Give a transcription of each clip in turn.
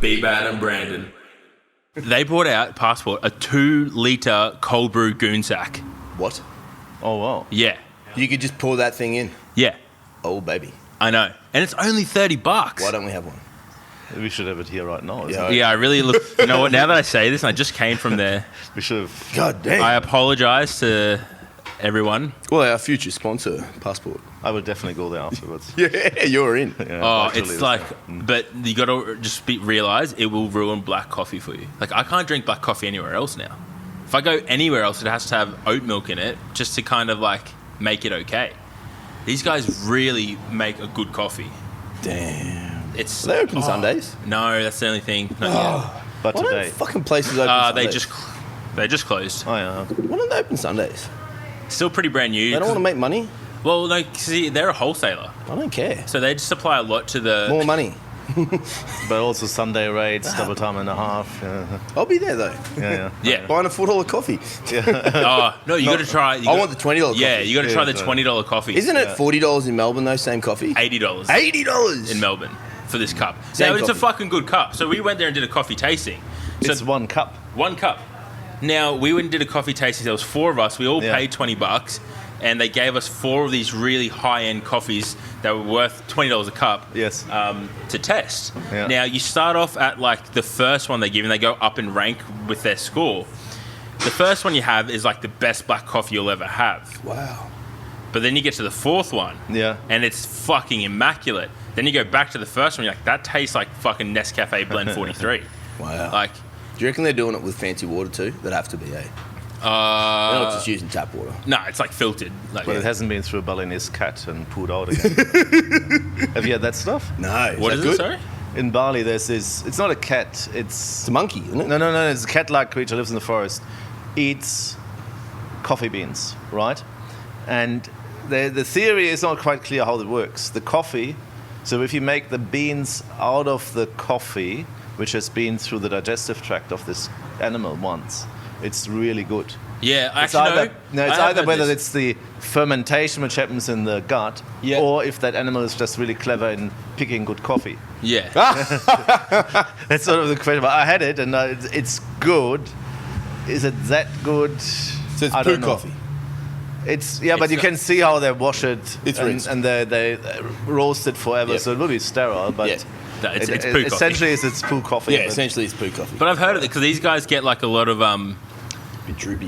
B-Bad and Brandon. They brought out Passport, a 2-litre cold brew goon sack. What? Oh, wow. Yeah. You could just pour that thing in. Yeah. Oh, baby. I know. And it's only $30. Why don't we have one? We should have it here right now. Yeah, I really look. You know what? Now that I say this, and I just came from there. We should have. God damn. I apologise to everyone. Well, our future sponsor, Passport. I would definitely go there afterwards. Yeah, you're in. Yeah, It's like, but you got to just realise it will ruin black coffee for you. Like, I can't drink black coffee anywhere else now. If I go anywhere else, it has to have oat milk in it just to kind of like make it okay. These guys really make a good coffee. Damn. Are they open Sundays? No, that's the only thing. Not yet. But Why today. don't fucking places open Sundays? They just closed. Oh, yeah. Why don't they open Sundays? Still pretty brand new. They don't want to make money? Well, no, see, they're a wholesaler. I don't care. So they just supply a lot to the... More money. But also Sunday rates, double time and a half. Yeah, I'll be there, though. Yeah. Buying a $4 coffee. No, you got to try... I want the $20 coffee. Yeah, you got to try the $20 coffee. Isn't it $40 in Melbourne, though, same coffee? $80. $80? In Melbourne for this cup. Same Now, it's a coffee. fucking good cup. So we went there and did a coffee tasting. So It's 1 cup. 1 cup. Now, we went and did a coffee tasting. There was 4 of us. We all paid $20. And they gave us 4 of these really high-end coffees that were worth $20 a cup. Yes. To test. Yeah. Now, you start off at like the first one they give, and they go up in rank with their score. The first one you have is like the best black coffee you'll ever have. Wow. But then you get to the 4th one, Yeah. and it's fucking immaculate. Then you go back to the first one, you're like, that tastes like fucking Nescafe Blend 43. Wow. Like, Do you reckon they're doing it with fancy water, too? That'd have to be, eh? They're not just using tap water. no, it's like filtered. Like, But it hasn't been through a Balinese cat and pulled out again. Have you had that stuff? No. What is is that it, good? sorry? In Bali, there's this. It's not a cat. It's a monkey, isn't it? No. It's a cat-like creature, lives in the forest, eats coffee beans, right? And the theory is not quite clear how it works. The coffee, so if you make the beans out of the coffee, which has been through the digestive tract of this animal once, it's really good. Yeah, It's actually, it's I have either heard whether this. it's the fermentation which happens in the gut, Yeah. or if that animal is just really clever in picking good coffee. Yeah. That's sort of the question. But I had it, and it's good. Is it that good? So it's I poo don't know. coffee. It's but It's you not- can see how they wash it It's and, rinsed. and they roast it forever, Yep. so it will be sterile. But Yeah. No, it's poo coffee. essentially it's poo coffee. Yeah, but- essentially it's poo coffee. But I've heard of it because these guys get like a lot of Bit droopy.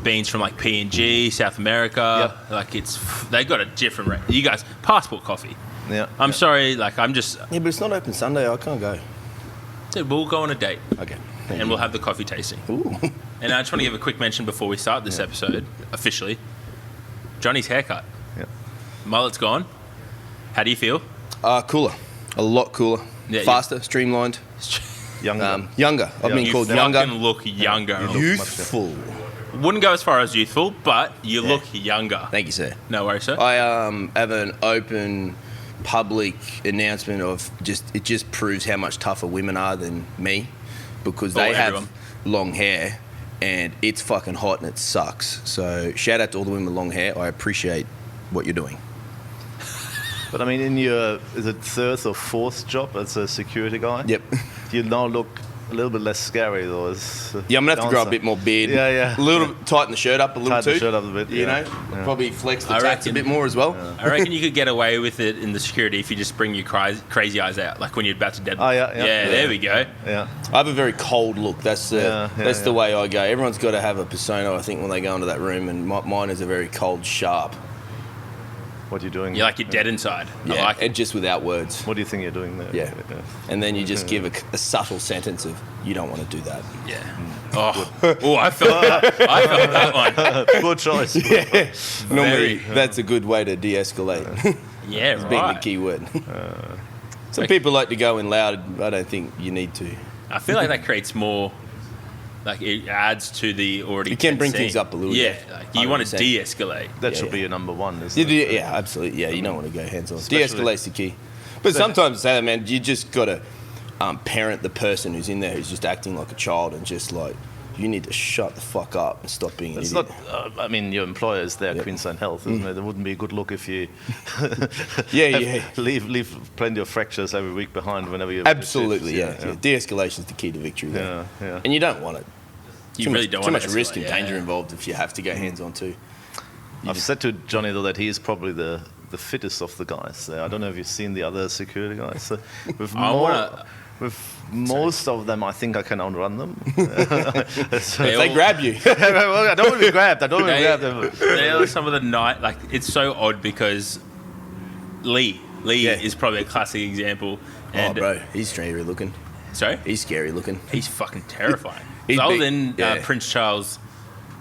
beans from like PNG, South America. Yep. Like they got a different rate. You guys, Passport Coffee. yeah. I'm sorry, like I'm just. yeah, but it's not open Sunday. I can't go. Dude, we'll go on a date Okay. and we'll have the coffee tasting. Ooh. And I just want to give a quick mention before we start this episode officially. Johnny's haircut. Yeah. Mullet's gone. How do you feel? Cooler. A lot cooler. Yeah, Faster, streamlined. Younger. Younger. I've been You called fucking younger. look younger. You look- Youthful. Wouldn't go as far as youthful, but you look younger. Thank you, sir. No worries, sir. I have an open public announcement of it just proves how much tougher women are than me because they have everyone. long hair and it's fucking hot and it sucks. So shout out to all the women with long hair. I appreciate what you're doing. But I mean, in your is it 3rd or 4th job as a security guy? Yep. You now look a little bit less scary though. Yeah, I'm gonna have to grow a bit more beard. Yeah. A little tighten the shirt up a little Tighten the too. shirt up a bit, You yeah. know, Yeah. probably flex the I tats a reckon- bit more as well. I reckon you could get away with it in the security if you just bring your crazy eyes out, like when you're about to deadlift. Oh, yeah. There we go. Yeah. I have a very cold look. That's the Yeah, way I go. Everyone's got to have a persona, I think, when they go into that room, and mine is a very cold, sharp. What are you doing? You're like you're dead inside. Yeah, I like it. and just without words. What do you think you're doing there? Yeah. And then you just give a subtle sentence of, you don't want to do that. Yeah. Oh, I felt that. I felt that one. Good choice. Yeah. Normally, Very. that's a good way to de-escalate. Yeah, Being the right. key word. Some people like to go in loud. I don't think you need to. I feel like that creates more. Like it adds to the already. You can bring tense things scene. up a little Yeah, bit. like you want to 100%. de-escalate. That Yeah, should yeah. be your number one, isn't it? Yeah, absolutely. Yeah, you don't want to go hands on. Especially- De-escalate's the key. But sometimes, say that, man, you just got to parent the person who's in there who's just acting like a child and just like you need to shut the fuck up and stop being an It's idiot. not. I mean, your employer is there, Queensland Health, isn't it? It wouldn't be a good look if you leave plenty of fractures every week behind whenever you. Absolutely, yeah. De-escalation is the key to victory. There. Yeah. And you don't want it. You really don't too want much to risk escalate, and danger involved if you have to go hands on too. I've said to Johnny though that he is probably the fittest of the guys there. I don't know if you've seen the other security guys. So with most of them, I think I can outrun them. If they grab you. Well, I don't want to be grabbed. I don't want to grab them. They are some of the night. Like it's so odd because Lee is probably a classic example. And, bro, he's scary looking. Sorry, He's scary looking. he's fucking terrifying. He's I was big, in yeah. Prince Charles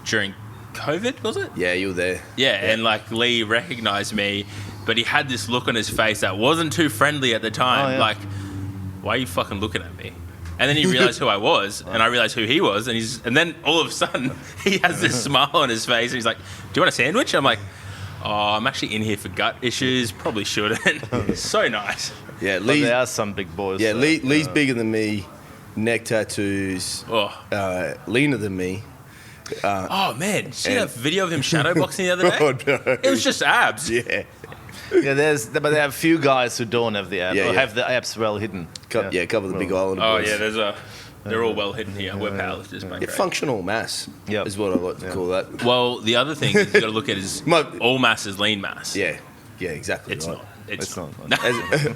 during COVID, was it? Yeah, you were there. Yeah, and like Lee recognized me, but he had this look on his face that wasn't too friendly at the time. Oh, yeah. Like, why are you fucking looking at me? And then he realized who I was, and I realized who he was, and then all of a sudden he has this smile on his face, and he's like, "Do you want a sandwich?" I'm like, "Oh, I'm actually in here for gut issues. Probably shouldn't." So nice. Yeah, But Lee's, there are some big boys. yeah, there. Lee's bigger than me. Neck tattoos. Oh, Leaner than me. oh man, did you see and- that video of him shadowboxing the other day? Oh, no. It was just abs. Yeah. Yeah, but there are a few guys who don't have the abs, Yeah, or yeah. have the abs well hidden. Cover the big island. Oh boys. yeah, they're all well hidden here. We're powerlifters, mate. Yeah, functional mass Yep. is what I like to call that. Well, the other thing is you got to look at is My- all mass is lean mass. Yeah, exactly. It's right. not. It's not.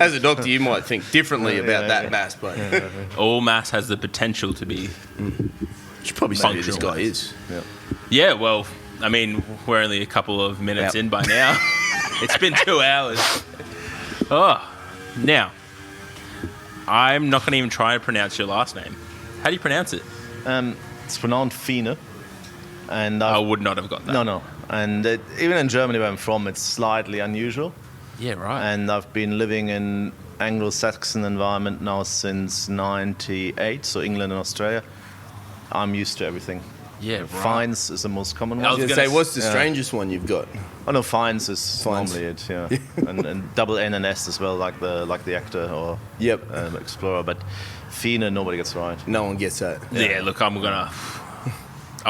As a doctor, you might think differently about that mass, but All mass has the potential to be. you should probably say who this Functional guy is. Yeah, well, I mean, we're only a couple of minutes Yep. in by now. It's been 2 hours. Oh, now, I'm not going to even try to pronounce your last name. How do you pronounce it? It's pronounced Fiene, and I would not have got that. no, and even in Germany where I'm from, it's slightly unusual. Yeah, right. And I've been living in Anglo-Saxon environment now since '98, so England and Australia. I'm used to everything. Yeah, right. Fines is the most common I one. was I was gonna going to say, what's the yeah. strangest one you've got? Oh no, fines is Fines. normally it, yeah. and double N and S as well, like the actor or Yep. explorer. But Fiene, nobody gets right. No one gets that. Yeah, look, I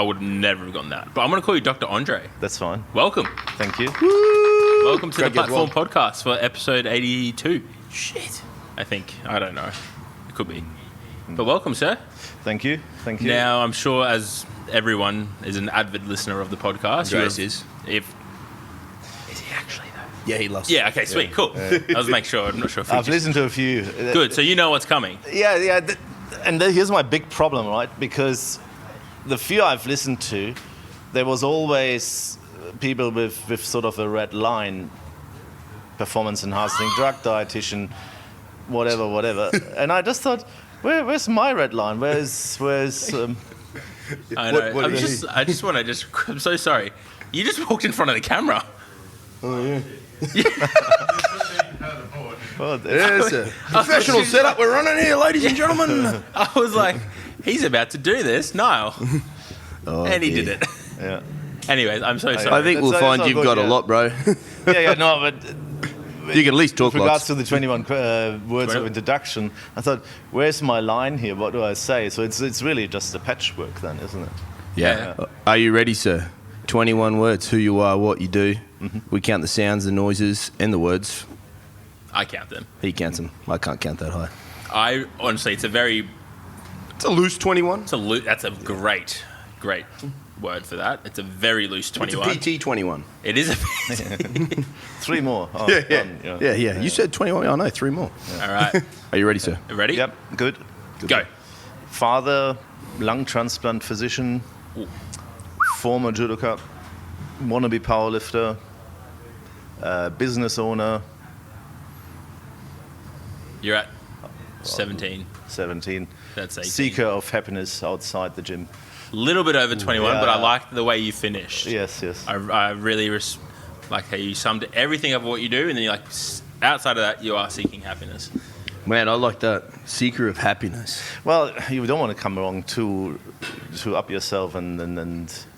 would never have gotten that. But I'm going to call you Dr. Andre. That's fine. Welcome. Thank you. Welcome to Craig the gets Platform wrong. Podcast for episode 82. Shit. I think. I don't know. It could be. But welcome, sir. Thank you. Thank you. Now, I'm sure as everyone is an avid listener of the podcast. Andreas you is. Is he actually, though? Yeah, he loves Yeah, okay, sweet, cool. I was making sure. I'm not sure if he I've just... listened to a few. Good, so you know what's coming. Yeah. Here's my big problem, right? Because the few I've listened to, there was always people with sort of a red line, performance enhancing drug dietitian, whatever. And I just thought, where's my red line? Where's I know. what I'm do you just, I just want to I'm so sorry. You just walked in front of the camera. Oh, yeah. well, Yes, a professional setup we're running here, ladies and gentlemen. I was like, he's about to do this, Niall. And he did it. yeah. Anyways, I'm so sorry. I think we'll That's find all you've good, got a yeah. lot, bro. No, but You can at least talk with regards lots. to the 21 words of 20? introduction, I thought, where's my line here? What do I say? So it's really just a patchwork then, isn't it? Yeah. Are you ready, sir? 21 words, who you are, what you do. We count the sounds, the noises, and the words. I count them. He counts them. I can't count that high. I honestly, it's a It's a loose 21. that's a great word for that. It's a very loose It's 21. a PT 21. It is a Three more. Oh, Yeah. done, Yeah. You said 21. I know, 3 more. All right. Are you ready, sir? Ready? Yep, good. Go. Father, lung transplant physician, former judoka, wannabe powerlifter, business owner, You're at 17. 17, That's 18. seeker of happiness outside the gym. Little bit over 21, Yeah. but I like the way you finished. Yes. I really like how you summed everything of what you do, and then you're like, outside of that, you are seeking happiness. Man, I like that. Seeker of happiness. Well, you don't want to come along too up yourself and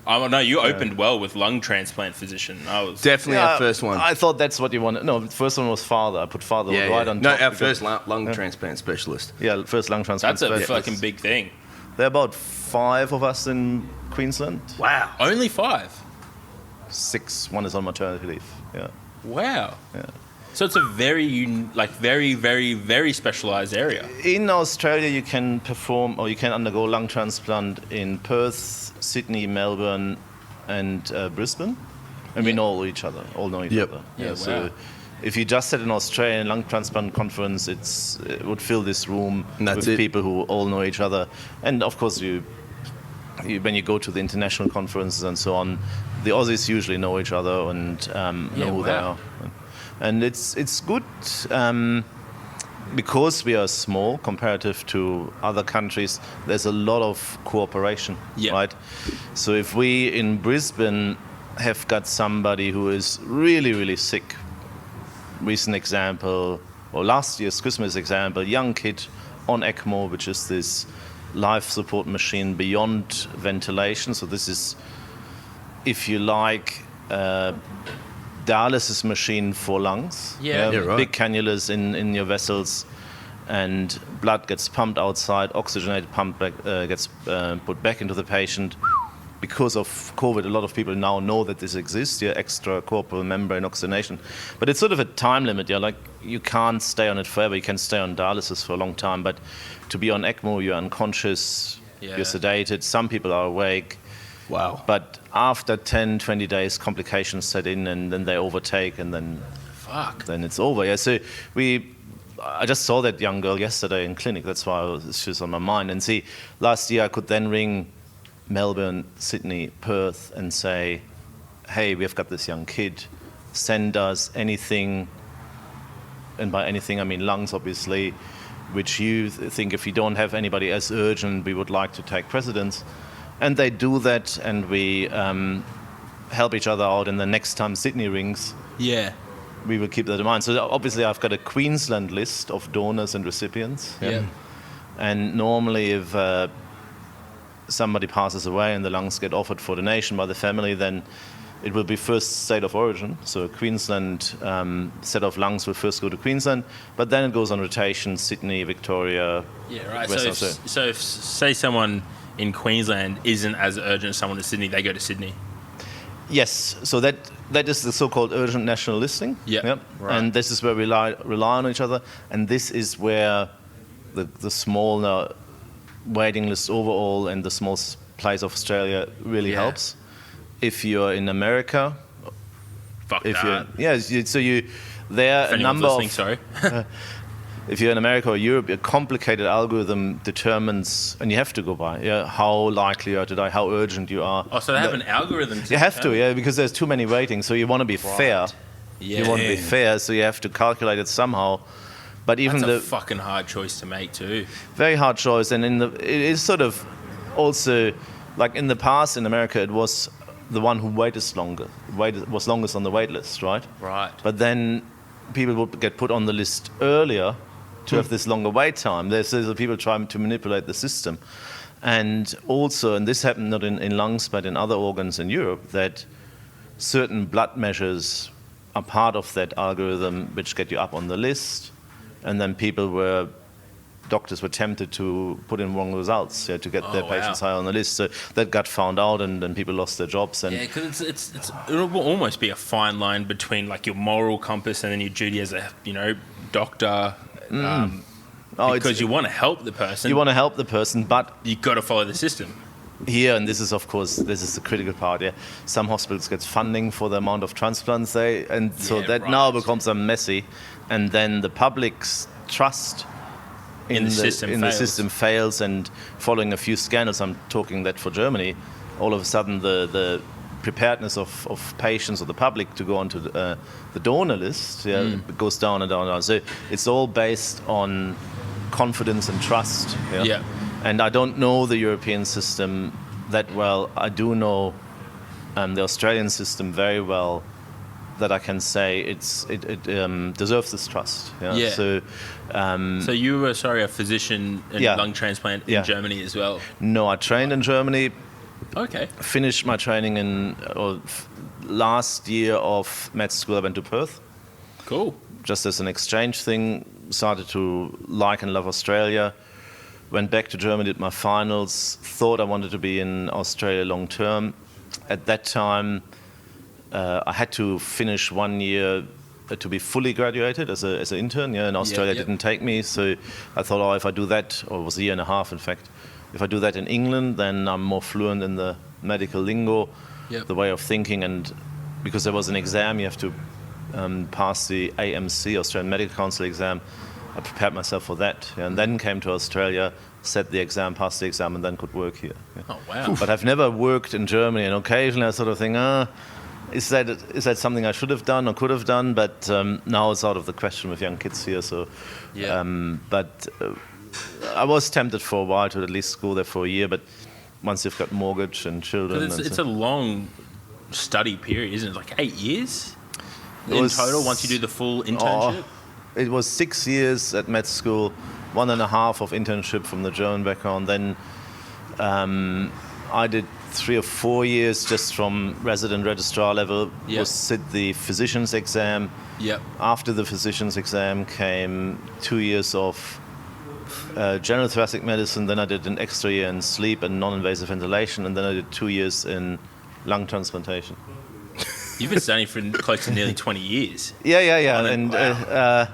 Oh no, you opened well with lung transplant physician. I was Definitely our first one. I thought that's what you wanted. No, the first one was father. I put father right on No, top. our because- first lung transplant specialist. Yeah, first lung transplant. that's a specialist. fucking big thing. There are about 5 of us in Queensland. Wow. Only 5? 6. One is on maternity leave. Yeah. Wow. Yeah. So it's a very, very, very, very specialized area. In Australia, you can perform or you can undergo lung transplant in Perth, Sydney, Melbourne, and Brisbane, and we know all each other. Yeah, So wow. if you just had an Australian lung transplant conference, it would fill this room with people who all know each other. And of course, you when you go to the international conferences and so on, the Aussies usually know each other and know who they are. And it's good because we are small comparative to other countries. There's a lot of cooperation, right? So if we in Brisbane have got somebody who is really, really sick, recent example, or last year's Christmas example, young kid on ECMO, which is this life support machine beyond ventilation. So this is, if you like, dialysis machine for lungs. Right. Big cannulas in your vessels, and blood gets pumped outside, oxygenated, gets put back into the patient. Because of COVID, a lot of people now know that this exists, extracorporeal membrane oxygenation. But it's sort of a time limit. Like you can't stay on it forever. You can stay on dialysis for a long time, but to be on ECMO, you're unconscious, you're sedated. Some people are awake. Wow. But after 10, 20 days, complications set in, and then they overtake, and then then it's over. Yeah. So I just saw that young girl yesterday in clinic. That's why she was on my mind. And see, last year I could then ring Melbourne, Sydney, Perth, and say, hey, we've got this young kid. Send us anything, and by anything I mean lungs, obviously, which you think if you don't have anybody as urgent, we would like to take precedence. And they do that, and we help each other out. And the next time Sydney rings, we will keep that in mind. So obviously, I've got a Queensland list of donors and recipients. And normally, if somebody passes away and the lungs get offered for donation by the family, then it will be first state of origin. So Queensland set of lungs will first go to Queensland, but then it goes on rotation: Sydney, Victoria. So if say someone in Queensland isn't as urgent as someone in Sydney, they go to Sydney. Yes, so that is the so-called urgent national listing. Right. And this is where we rely on each other, and this is where the small waiting list overall and the small place of Australia really helps. If you're in America, there a number of. If you're in America or Europe, a complicated algorithm determines, and you have to go by, how likely you are to die, how urgent you are. Oh, so they have an algorithm to You have to, because there's too many waiting. So you want to be fair. You want to be fair, so you have to calculate it somehow. But even that's a fucking hard choice to make too. Very hard choice, and it is sort of also, like in the past in America, it was the one who was longest on the wait list, right? Right. But then people would get put on the list earlier to have this longer wait time. There's people trying to manipulate the system. And also, and this happened not in lungs but in other organs in Europe, that certain blood measures are part of that algorithm which get you up on the list. And then doctors were tempted to put in wrong results to get their patients higher on the list. So that got found out, and then people lost their jobs. And because it will almost be a fine line between like your moral compass and then your duty as a doctor. Because you want to help the person. You want to help the person, but you got to follow the system. Here, and this is the critical part. Some hospitals get funding for the amount of transplants now becomes a messy, and then the public's trust in the system fails, and following a few scandals, I'm talking that for Germany, all of a sudden the preparedness of patients or the public to go onto the donor list goes down and down and down. So it's all based on confidence and trust. And I don't know the European system that well. I do know the Australian system very well, that I can say it deserves this trust. So you were a physician in lung transplant in Germany as well? No, I trained in Germany. Okay. Finished my training last year of med school. I went to Perth. Cool. Just as an exchange thing. Started to like and love Australia. went back to Germany, did my finals, thought I wanted to be in Australia long term. At that time, I had to finish 1 year to be fully graduated as an intern. Yeah, and Australia didn't take me, so I thought, oh, if I do that, or it was a year and a half, in fact, if I do that in England, then I'm more fluent in the medical lingo, the way of thinking, and because there was an exam, you have to pass the AMC, Australian Medical Council exam. I prepared myself for that, and then came to Australia, set the exam, passed the exam, and then could work here. Yeah. Oh, wow. But I've never worked in Germany, and occasionally I sort of think, is that something I should have done or could have done? But now it's out of the question with young kids here. So, I was tempted for a while to at least go there for a year, but once you've got mortgage and children, It's a long study period, isn't it? Like 8 years in total. Once you do the full internship. It was 6 years at med school, 1.5 of internship from the German background. Then I did 3 or 4 years just from resident registrar level. Was sit the physician's exam. After the physician's exam came 2 years of general thoracic medicine. Then I did an extra year in sleep and non-invasive ventilation, and then I did 2 years in lung transplantation. You've been studying for close to nearly 20 years. Yeah. Wow.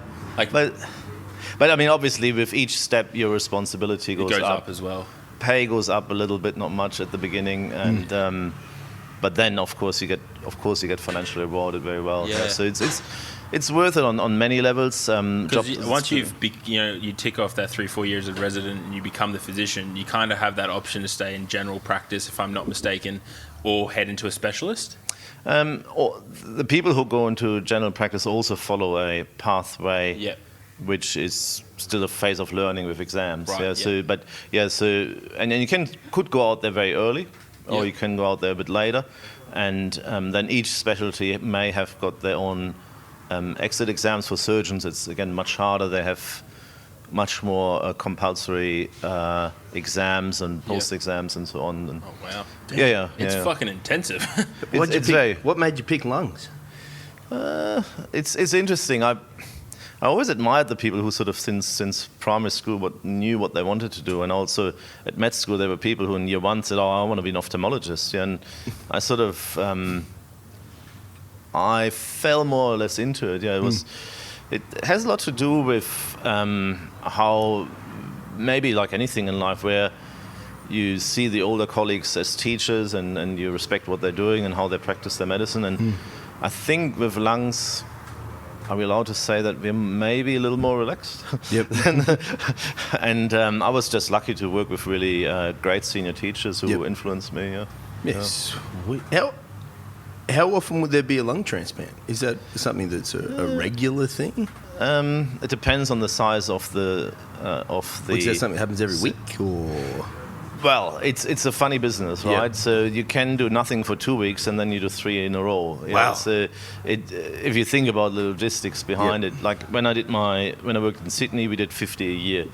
But I mean, obviously, with each step, your responsibility goes up as well. Pay goes up a little bit, not much at the beginning, and but then of course you get financially rewarded very well. Yeah. So it's worth it on many levels. Once you tick off that 3-4 years of resident and you become the physician, you kind of have that option to stay in general practice, if I'm not mistaken, or head into a specialist. Or the people who go into general practice also follow a pathway, which is still a phase of learning with exams. And then you could go out there very early, or you can go out there a bit later, and then each specialty may have got their own exit exams. For surgeons, it's again much harder. They have much more compulsory exams and post exams and so on. And oh wow! It's fucking intensive. What made you pick lungs? It's interesting. I always admired the people who sort of since primary school knew what they wanted to do, and also at med school there were people who in year 1 said, "Oh, I want to be an ophthalmologist," and I sort of I fell more or less into it. It has a lot to do with how, maybe like anything in life, where you see the older colleagues as teachers and you respect what they're doing and how they practice their medicine. And I think with lungs, are we allowed to say that we're maybe a little more relaxed? Yep. and I was just lucky to work with really great senior teachers who influenced me. Yes. How often would there be a lung transplant? Is that something that's a regular thing? It depends on the size of the. Is that something that happens every week, or? Well, it's a funny business, right? Yeah. So you can do nothing for 2 weeks and then you do 3 in a row. Wow. So if you think about the logistics behind it, like when I worked in Sydney, we did 50 a year.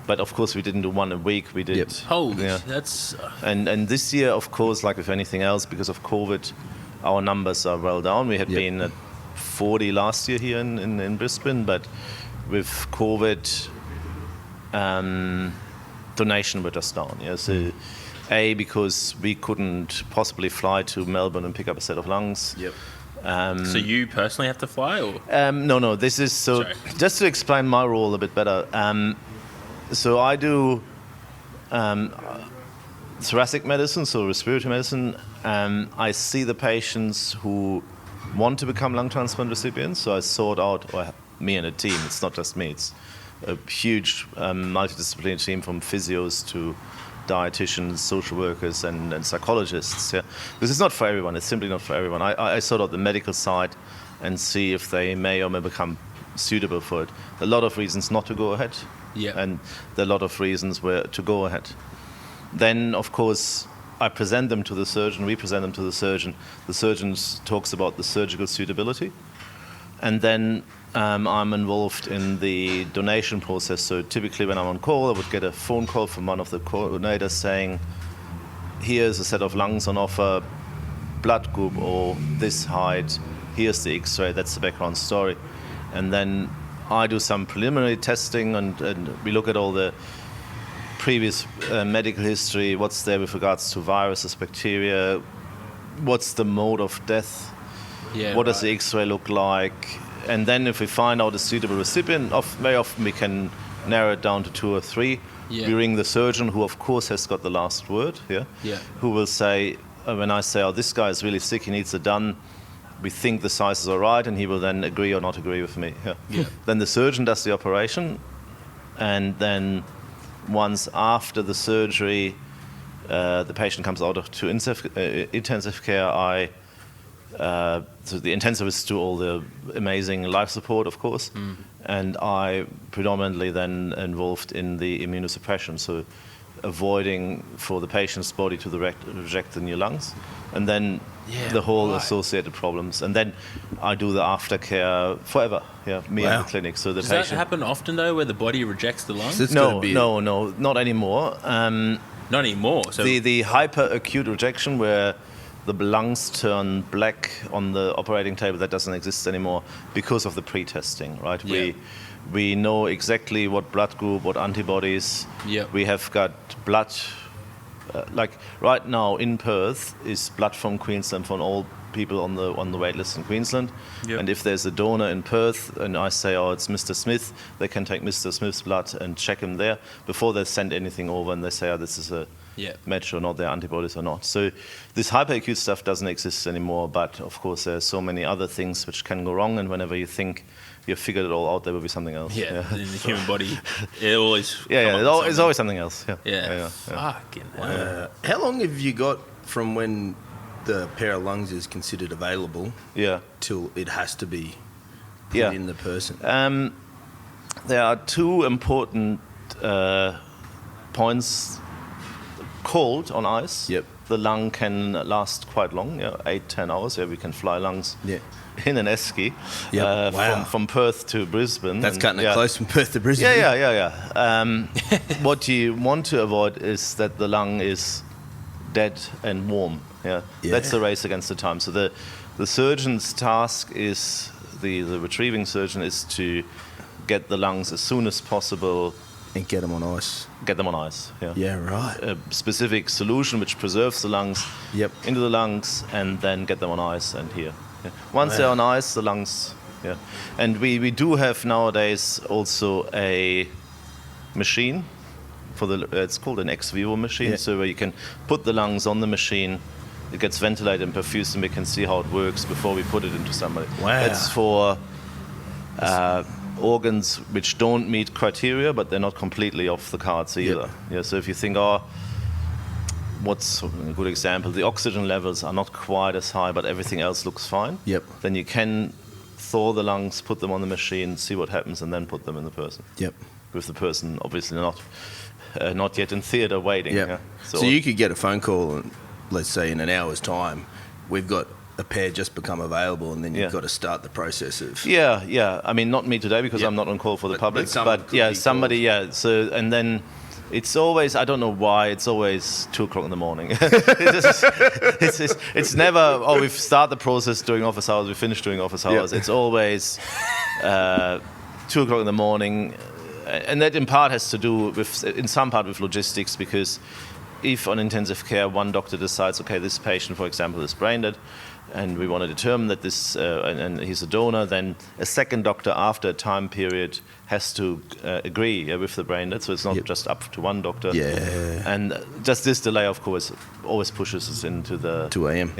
But of course, we didn't do 1 a week. We did. Holy, that's. And this year, of course, like with anything else, because of COVID, our numbers are well down. We had been at 40 last year here in Brisbane, but with COVID, donation were just down. So, because we couldn't possibly fly to Melbourne and pick up a set of lungs. So you personally have to fly, or? No. This is so. Sorry. Just to explain my role a bit better. So I do thoracic medicine, so respiratory medicine. I see the patients who want to become lung transplant recipients. So I sort out, or me and a team. It's not just me. It's a huge multidisciplinary team from physios to dietitians, social workers, and psychologists. Because it's not for everyone. It's simply not for everyone. I sort out the medical side and see if they may or may become suitable for it. A lot of reasons not to go ahead. And there are a lot of reasons where to go ahead. Then, of course, I present them to the surgeon. We present them to the surgeon. The surgeon talks about the surgical suitability. And then I'm involved in the donation process. So typically when I'm on call, I would get a phone call from one of the coordinators saying, here's a set of lungs on offer, blood group or this height, here's the X-ray, that's the background story. And then I do some preliminary testing and we look at all the previous medical history, what's there with regards to viruses, bacteria, what's the mode of death, what does the X-ray look like, and then if we find out a suitable recipient, very often we can narrow it down to 2 or 3. We ring the surgeon, who of course has got the last word, who will say, when I say, oh, this guy is really sick, he needs it done, we think the sizes are right, and he will then agree or not agree with me. Then the surgeon does the operation, and then once after the surgery, the patient comes out to intensive care, so the intensivists do all the amazing life support, of course, and I predominantly then involved in the immunosuppression, so avoiding for the patient's body to reject the new lungs, and then the whole associated problems, and then I do the aftercare forever. Me in the clinic. So the Does patient. that happen often though, where the body rejects the lungs? No, not anymore. Not anymore. So the hyper-acute rejection, where the lungs turn black on the operating table, that doesn't exist anymore because of the pre-testing, right? We know exactly what blood group, what antibodies. We have got blood. Like right now in Perth is blood from Queensland, from all people on the wait list in Queensland. And if there's a donor in Perth and I say, oh, it's Mr. Smith, they can take Mr. Smith's blood and check him there before they send anything over, and they say, oh, this is a match or not, their antibodies or not. So this hyperacute stuff doesn't exist anymore, but of course there's so many other things which can go wrong, and whenever you think you've figured it all out, there will be something else. In the human body, it always it's always something else. Fucking hell. How long have you got from when the pair of lungs is considered available till it has to be put in the person? There are 2 important points. Cold on ice, the lung can last quite long, 8-10 hours. We can fly lungs in an esky from Perth to Brisbane. That's cutting it close from Perth to Brisbane. What you want to avoid is that the lung is dead and warm. That's the race against the time. So the surgeon's task is, the retrieving surgeon, is to get the lungs as soon as possible. And get them on ice. A specific solution which preserves the lungs into the lungs, and then get them on ice and here. Once they're on ice, the lungs. And we do have nowadays also a machine for it's called an ex vivo machine, so where you can put the lungs on the machine, it gets ventilated and perfused, and we can see how it works before we put it into somebody. It's for organs which don't meet criteria, but they're not completely off the cards either. So if you think, what's a good example? The oxygen levels are not quite as high, but everything else looks fine. Then you can thaw the lungs, put them on the machine, see what happens, and then put them in the person. With the person obviously not yet in theatre waiting. So you could get a phone call, and let's say in an hour's time, we've got a pair just become available, and then you've got to start the process of... I mean, not me today, because I'm not on call for the public, but somebody, so, and then it's always, I don't know why, it's always 2 o'clock in the morning. It's never, we've started the process during office hours, we finish during office hours. It's always 2 o'clock in the morning, and that in part has to do with, in some part, with logistics, because if on intensive care one doctor decides, okay, this patient, for example, is brain dead, and we want to determine that this, and he's a donor, then a second doctor after a time period has to agree with the brain dead, so it's not just up to one doctor. And just this delay, of course, always pushes us into the 2 a.m.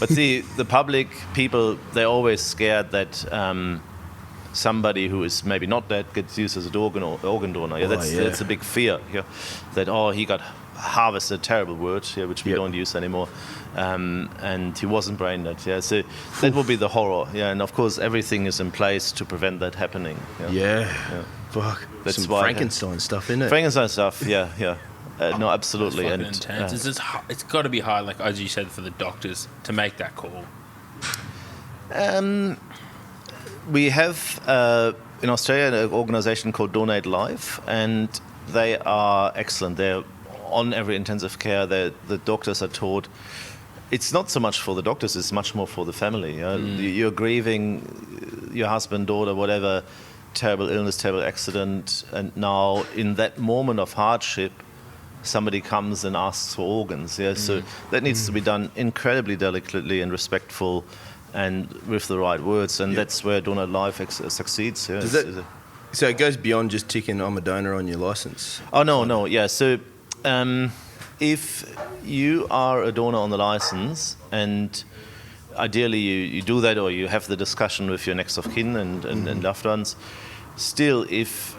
But the public people, they're always scared that somebody who is maybe not dead gets used as an organ donor. That's a big fear. That he got harvested, terrible word, which we don't use anymore, and he wasn't brain dead. So that would be the horror. And of course everything is in place to prevent that happening. Fuck. That's some why Frankenstein stuff, isn't it? Frankenstein stuff. No, absolutely. And intense. It's got to be hard, like as you said, for the doctors to make that call. We have in Australia an organisation called Donate Life, and they are excellent. They're on every intensive care. The doctors are taught. It's not so much for the doctors, it's much more for the family. You're grieving your husband, daughter, whatever, terrible illness, terrible accident, and now in that moment of hardship, somebody comes and asks for organs. Yeah, so that needs to be done incredibly delicately and respectful, and with the right words, and that's where donor life succeeds. Yeah. So it goes beyond just ticking I'm a donor on your license. Oh no, yeah. So if you are a donor on the license, and ideally you do that, or you have the discussion with your next of kin and loved ones, still if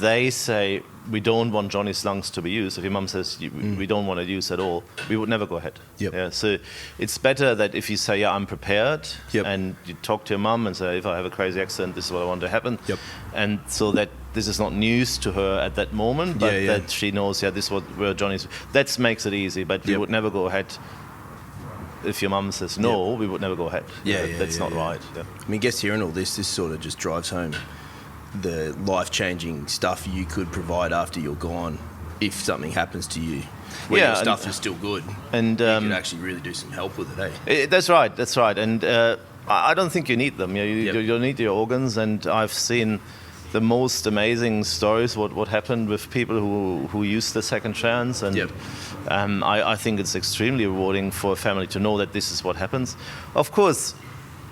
they say we don't want Johnny's lungs to be used, if your mum says we don't want to use at all, we would never go ahead. Yep. Yeah, so it's better that if you say, I'm prepared, and you talk to your mum and say, if I have a crazy accident, this is what I want to happen. Yep. And so that this is not news to her at that moment, but that she knows, this is where Johnny's. That makes it easy, but we would never go ahead. If your mum says no, we would never go ahead. That's not right. Yeah. I mean, guess hearing all this sort of just drives home the life-changing stuff you could provide after you're gone if something happens to you. When your stuff is still good. And you could actually really do some help with it, eh? That's right. And I don't think you need them. You need your organs, and I've seen the most amazing stories what happened with people who use the second chance, and I think it's extremely rewarding for a family to know that this is what happens. Of course,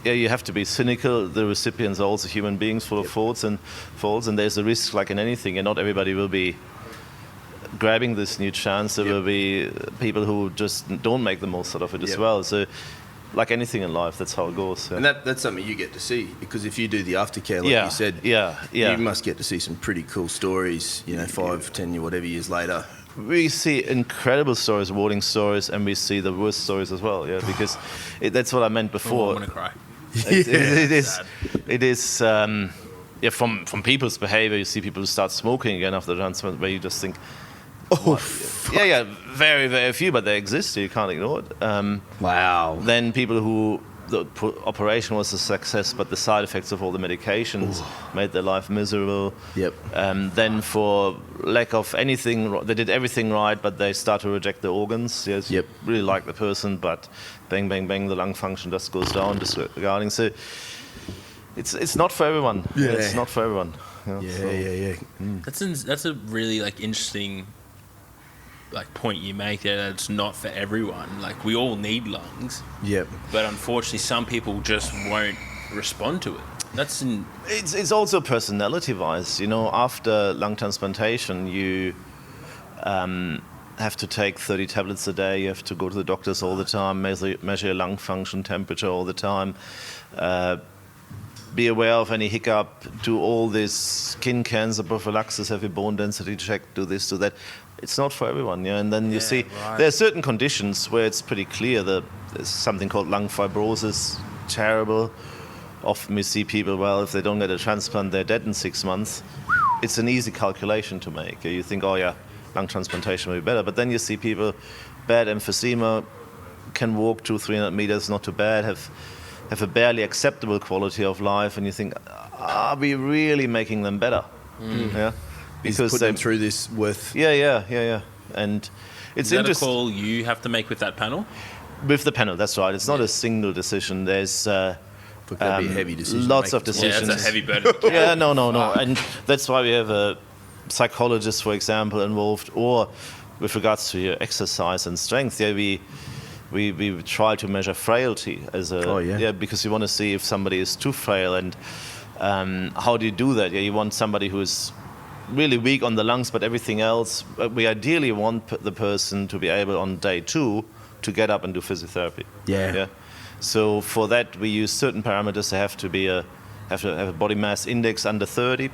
you have to be cynical. The recipients are also human beings full of faults, and there's a risk like in anything, and not everybody will be grabbing this new chance. There will be people who just don't make the most out of it as well. So like anything in life, that's how it goes. And that's something you get to see, because if you do the aftercare, like you said, you must get to see some pretty cool stories, 5, 10, whatever years later. We see incredible stories, rewarding stories, and we see the worst stories as well, because that's what I meant before. I'm going to cry. It is from people's behavior. You see people who start smoking again after the transplant, where you just think, very, very few, but they exist, so you can't ignore it. Wow. Then people who the operation was a success, but the side effects of all the medications made their life miserable. Then for lack of anything, they did everything right, but they start to reject the organs. You really like the person, but bang, bang, bang, the lung function just goes down, disregarding. So it's not for everyone. It's not for everyone. That's a really interesting point you make there, that it's not for everyone. We all need lungs. But unfortunately, some people just won't respond to it. It's also personality-wise. After lung transplantation, you have to take 30 tablets a day. You have to go to the doctors all the time, measure your lung function, temperature all the time. Be aware of any hiccup, do all this skin cancer prophylaxis, have your bone density checked, do this, do that. It's not for everyone, and then you see there are certain conditions where it's pretty clear that there's something called lung fibrosis, terrible. Often we see people, if they don't get a transplant, they're dead in 6 months. It's an easy calculation to make. You think, lung transplantation will be better, but then you see people, bad emphysema, can walk 200-300 meters, not too bad, have a barely acceptable quality of life, and you think, are we really making them better? Because put them through this with... And it's interesting. Is that a call you have to make with that panel? With the panel, that's right. It's not a single decision. There's that'd be a heavy decision. Lots of decisions. Yeah, that's a heavy burden. No. And that's why we have a psychologist, for example, involved, or with regards to your exercise and strength. We try to measure frailty as because you want to see if somebody is too frail, and how do you do that? You want somebody who is really weak on the lungs, but everything else. We ideally want the person to be able on day 2 to get up and do physiotherapy. So for that we use certain parameters. They have to have a body mass index under 30.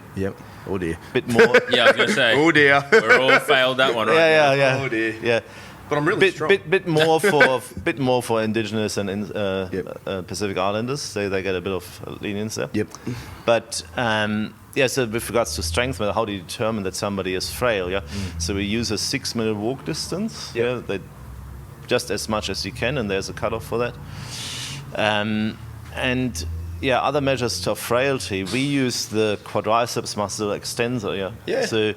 Oh dear. Bit more. I was going to say. Oh dear. We're all failed that one, right? Oh dear. But I'm really strong. Bit more for indigenous and Pacific Islanders. They get a bit of lenience there. But so with regards to strength, how do you determine that somebody is frail? So we use a 6-minute walk distance. They, just as much as you can, and there's a cutoff for that. Other measures of frailty. We use the quadriceps muscle extensor. So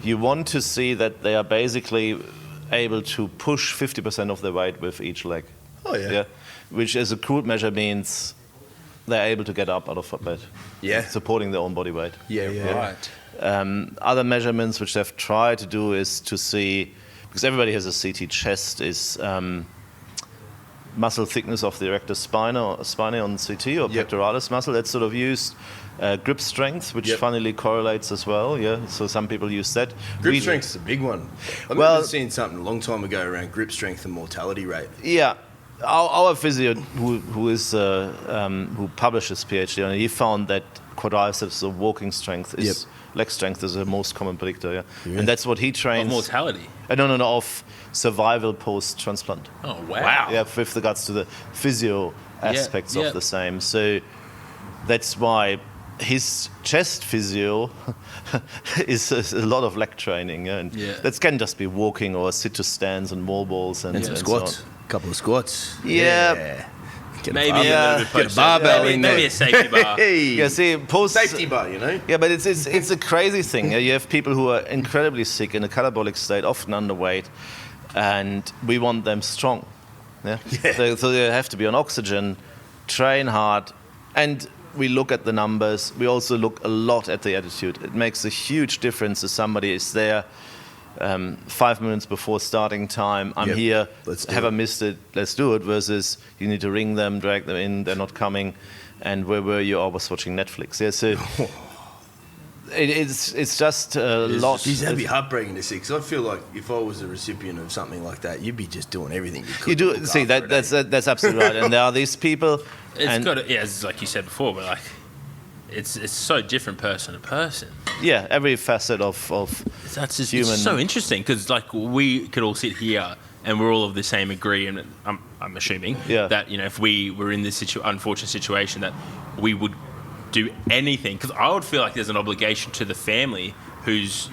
you want to see that they are basically able to push 50% of their weight with each leg. Which as a crude measure means they're able to get up out of bed. Supporting their own body weight. Right. Other measurements which they've tried to do is to see, because everybody has a CT chest, is muscle thickness of the erector spinae on CT or pectoralis muscle. That's sort of used. Grip strength, which funnily correlates as well. Yeah, so some people use that. Grip strength is a big one. I remember seeing something a long time ago around grip strength and mortality rate. Yeah, our physio who publishes PhD on it, he found that quadriceps or walking strength is leg strength is the most common predictor. Yeah, and that's what he trains. Of mortality. No, of survival post transplant. Oh wow. Yeah, with regards to the physio aspects of the same. So that's why his chest physio is a lot of leg training, and that can just be walking or sit to stands and wall balls and some squats, a couple of squats. Yeah. Maybe a little bit of barbell in there. Maybe a safety bar. Yeah, see, safety bar, you know. Yeah, but it's a crazy thing. You have people who are incredibly sick in a catabolic state, often underweight, and we want them strong. Yeah. So they have to be on oxygen, train hard, and we look at the numbers. We also look a lot at the attitude. It makes a huge difference if somebody is there 5 minutes before starting time. I'm here. Have I missed it? Let's do it. Versus you need to ring them, drag them in. They're not coming. And where were you? I was watching Netflix. Yeah. So it's just a lot. Geez, that'd be heartbreaking to see. Because I feel like if I was a recipient of something like that, you'd be just doing everything you could. You do see that's absolutely right. And there are these people. It's like you said before, but like it's so different person to person. Yeah, every facet of that's just human. It's so interesting because like we could all sit here and we're all of the same agreement. I'm assuming that if we were in this unfortunate situation that we would do anything, because I would feel like there's an obligation to the family who's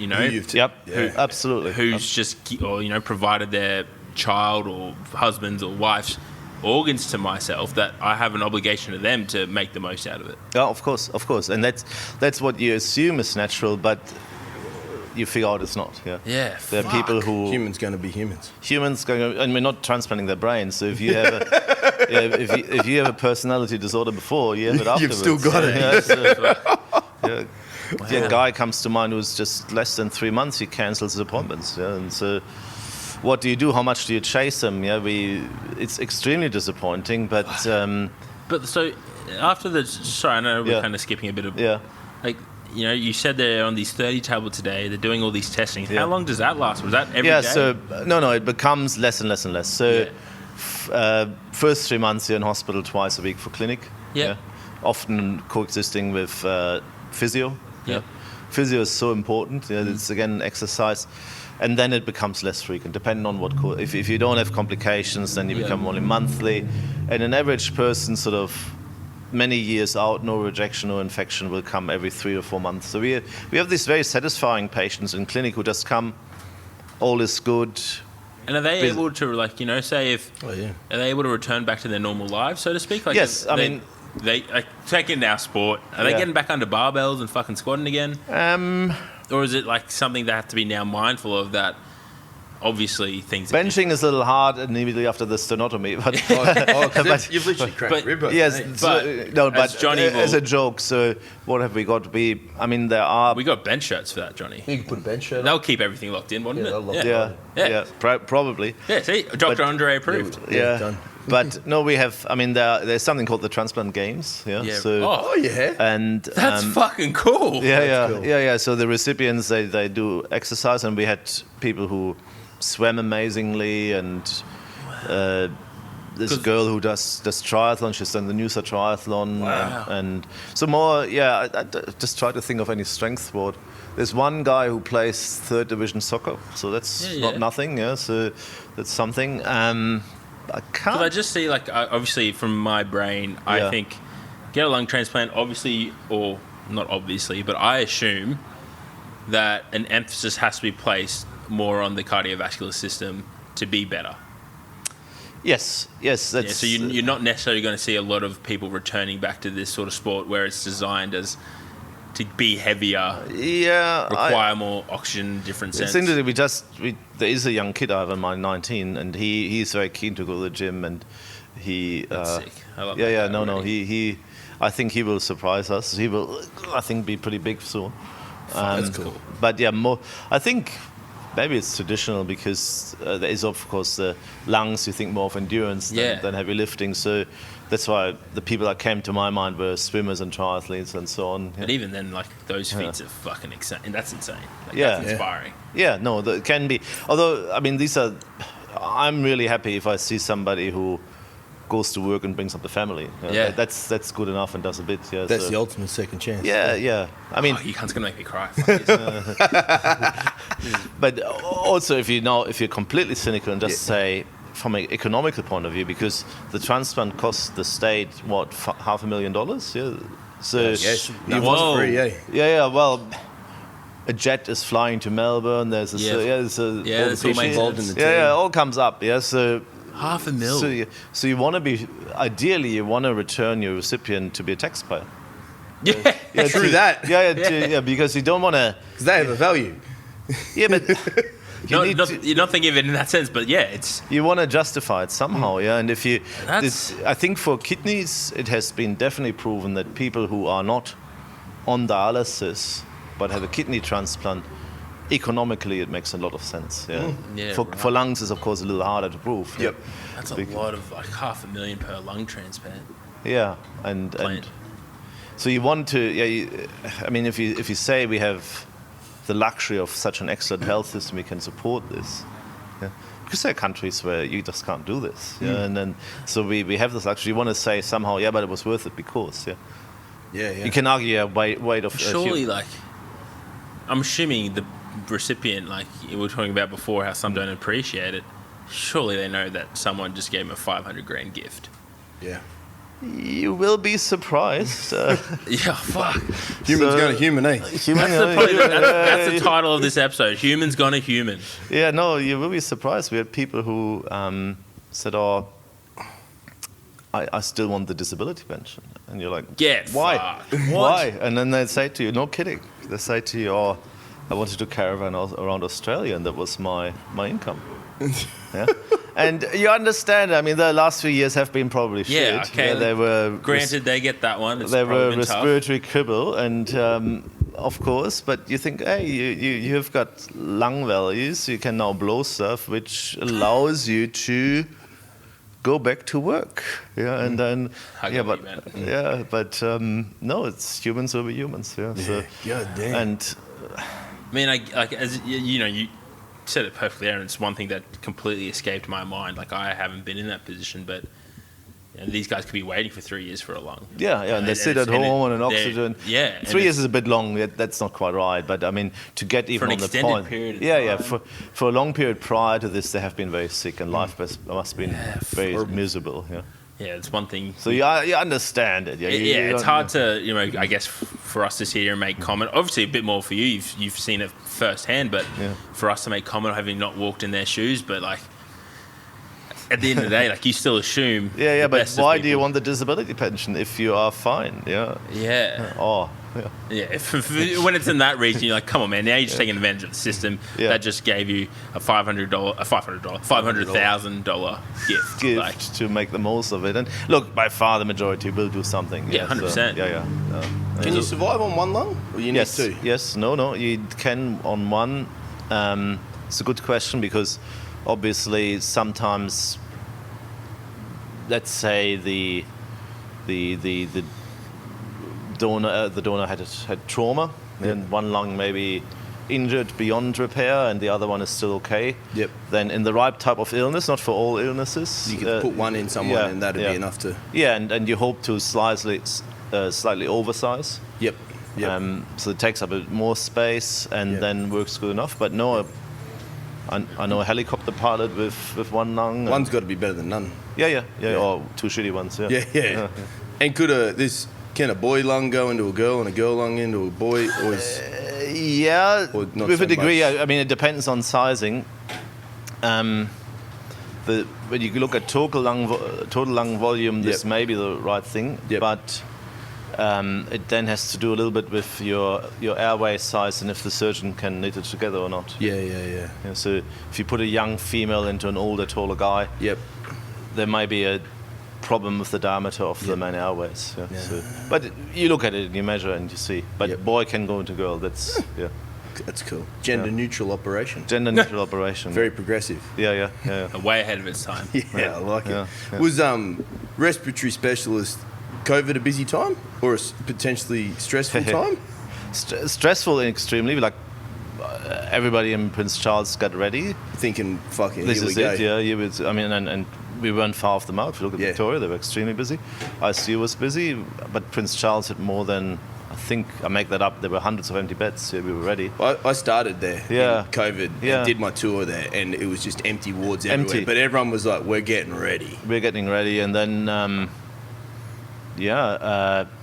absolutely who's just provided their child or husbands or wives organs to myself, that I have an obligation to them to make the most out of it. Yeah, of course, and that's what you assume is natural, but you figure out it's not. Yeah. There are people who humans going to be humans. And we're not transplanting their brains. So if you have if you have a personality disorder before, you have it afterwards. You've still got it. A guy comes to mind who's just less than 3 months. He cancels his appointments. Yeah, and so. What do you do? How much do you chase them? Yeah, it's extremely disappointing, but so after the I know we're kind of skipping a bit of like you said they're on these 30 tablets a day. They're doing all these testing. How long does that last? Was that every day? So no, it becomes less and less and less. So first 3 months you're in hospital twice a week for clinic. Yeah, often coexisting with physio. Yeah, physio is so important. Yeah, it's again exercise. And then it becomes less frequent, depending on what. If you don't have complications, then you become only monthly. And an average person, sort of many years out, no rejection, no infection, will come every 3 or 4 months. So we have these very satisfying patients in clinic who just come, all is good. And are they able to, say if are they able to return back to their normal lives, so to speak? Like yes, I mean. They take it in our sport. Are they getting back under barbells and fucking squatting again? Or is it like something they have to be now mindful of, that obviously things... Benching is a little hard immediately after the sternotomy. But you've literally cracked rib. Yes, but Johnny as a joke, so what have we got? We got bench shirts for that, Johnny. You can put a bench shirt on. They'll keep everything locked in, wouldn't it? Probably. Yeah, see, Dr. Andre approved. Yeah. Done. But no, we have. I mean, there's something called the Transplant Games. Yeah. So, and that's fucking cool. Yeah. So the recipients they do exercise, and we had people who swam amazingly, and this girl who does triathlon. She's done the Noosa triathlon, and so more. Yeah, I just try to think of any strength sport. There's one guy who plays 3rd division soccer, so that's not nothing. Yeah, so that's something. I can't. Because I just see, obviously from my brain, I think get a lung transplant, obviously, or not obviously, but I assume that an emphasis has to be placed more on the cardiovascular system to be better. Yes. That's, so you're not necessarily going to see a lot of people returning back to this sort of sport where it's designed as to be heavier, require more oxygen, different sense. It's interesting. There is a young kid I have in my 19, and he's very keen to go to the gym, and he. That's sick. I love that. No. He. I think he will surprise us. He will, I think, be pretty big soon. That's cool. But yeah, I think maybe it's traditional because there is, of course, the lungs. You think more of endurance than heavy lifting. So that's why the people that came to my mind were swimmers and triathletes and so on. But even then, like, those feats are fucking insane. And that's insane. Like, Yeah. that's inspiring. Yeah, no, it can be. Although, I mean, I'm really happy if I see somebody who goes to work and brings up the family. That's good enough and does a bit. Yeah, that's the ultimate second chance. Yeah. I mean, you can't gonna make me cry. But also, if you're completely cynical and just say, from an economical point of view, because the transplant costs the state $500,000. Yeah. So free. Yeah. Well, a jet is flying to Melbourne. There's that's all involved in the team. Yeah, it all comes up. Yeah, so $500,000. So you want to be ideally you want to return your recipient to be a taxpayer. Yeah, true that. Because you don't want to. Because they have a value. Yeah, but. You're not thinking of it in that sense, but it's... You want to justify it somehow, and if you... I think for kidneys, it has been definitely proven that people who are not on dialysis but have a kidney transplant, economically it makes a lot of sense, For lungs, it's of course a little harder to prove. Yep. That's a lot of, like, $500,000 per lung transplant. Yeah, and so you want to... I mean, if you say we have... the luxury of such an excellent health system, we can support this. Because there are countries where you just can't do this. And then so we have this luxury. You want to say somehow, but it was worth it because. You can argue weight of. Surely, like, I'm assuming the recipient, like we were talking about before, how some don't appreciate it. Surely they know that someone just gave them a $500,000 gift. Yeah. You will be surprised. Fuck. Humans gonna human, eh? That's the title of this episode. Humans gonna human. Yeah, no, you will be surprised. We had people who said, I still want the disability pension. And you're like, why? Why? And then they say to you, no kidding. They say to you, I wanted to caravan around Australia and that was my income. Yeah. And you understand, I mean, the last few years have been probably shit. Yeah, okay. They were granted, they get that one. They were respiratory cribble, and of course, but you think, hey, you have got lung values, you can now blow stuff, which allows you to go back to work. Yeah, and then, but no, it's humans will be humans. Yeah, so, damn. And I mean, as you said it perfectly there, and it's one thing that completely escaped my mind. Like, I haven't been in that position, but these guys could be waiting for 3 years for a lung. And they sit at home on an oxygen. 3 years is a bit long. That's not quite right, but I mean, to get even on the point. For a long period prior to this, they have been very sick, and life must have been very miserable. Yeah, it's one thing. So you understand it. It's hard to, I guess, for us to sit here and make comment. Obviously, a bit more for you. You've seen it firsthand, but for us to make comment, having not walked in their shoes, but like, at the end of the day, like, you still assume. But why do you want the disability pension if you are fine? When it's in that region, you're like, come on, man. Now you're just taking advantage of the system that just gave you a $500,000 gift like, to make the most of it. And look, by far the majority will do something. 100%. Can you survive on one lung, or you need two? Yes, no, you can on one. It's a good question because obviously sometimes, let's say the donor had trauma, and one lung maybe injured beyond repair, and the other one is still okay. Then in the right type of illness, not for all illnesses, you could put one in someone, and that'd be enough to. And you hope to slightly oversize. So it takes up a bit more space, and then works good enough. But no, I know a helicopter pilot with one lung. One's got to be better than none. Or two shitty ones. And can a boy lung go into a girl and a girl lung into a boy? Or with a degree. I mean, it depends on sizing. When you look at total lung volume, this may be the right thing, but it then has to do a little bit with your airway size and if the surgeon can knit it together or not. Yeah, so if you put a young female into an older, taller guy, there might be a problem with the diameter of the main airways. Yeah. So, but you look at it and you measure and you see. But boy can go into girl. That's That's cool. Gender neutral operation. Gender neutral operation. Very progressive. Yeah. Way ahead of its time. I like it. Yeah. Was respiratory specialist COVID a busy time or a potentially stressful time? Stressful extremely. Like everybody in Prince Charles got ready, thinking, "Fucking this here is we it." go. Yeah, I mean, and we weren't far off the mark. If you look at Victoria, they were extremely busy. ICU was busy, but Prince Charles had more than, I think, I make that up, there were hundreds of empty beds. Yeah, we were ready. I started there in COVID and did my tour there, and it was just empty wards everywhere. But everyone was like, "We're getting ready." We're getting ready, and then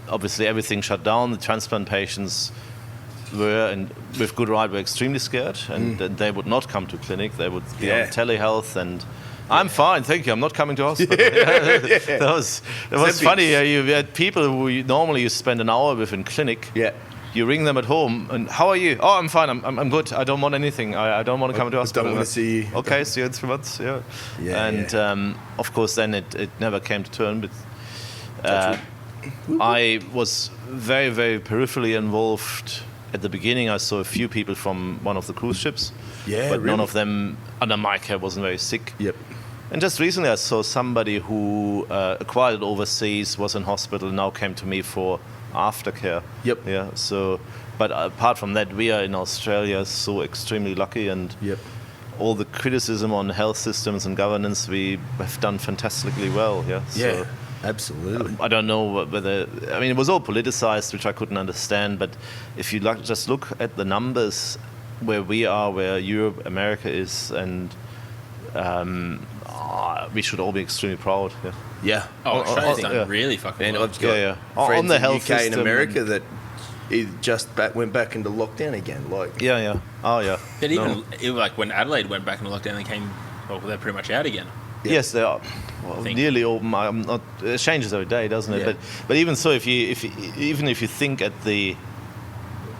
obviously everything shut down. The transplant patients were, and with good right, were extremely scared, and they would not come to clinic. They would be on telehealth, and I'm fine, thank you. I'm not coming to hospital. That was funny. You had people who normally you spend an hour with in clinic. Yeah. You ring them at home, and how are you? Oh, I'm fine. I'm good. I don't want anything. I don't want to come to hospital. I don't want to see you. Okay, see you in 3 months. And of course, then it never came to turn. But I was very, very peripherally involved. At the beginning, I saw a few people from one of the cruise ships, but none of them under my care wasn't very sick. Yep. And just recently, I saw somebody who acquired it overseas, was in hospital, now came to me for aftercare. Yep. Yeah. So, but apart from that, we are in Australia so extremely lucky, and all the criticism on health systems and governance, we have done fantastically well. Yeah. Yeah. Absolutely. I don't know whether, I mean, it was all politicized, which I couldn't understand, but if you just look at the numbers where we are, where Europe, America is, and we should all be extremely proud. Yeah. Oh, Australia's done really fucking well. I've got friends on the health UK and America that it just went back into lockdown again. Like. Yeah. Oh, yeah. But even like when Adelaide went back into lockdown, they came, they're pretty much out again. Yeah. Yes, they are. Well, nearly all. It changes every day, doesn't it? Yeah. But even so, if you think at the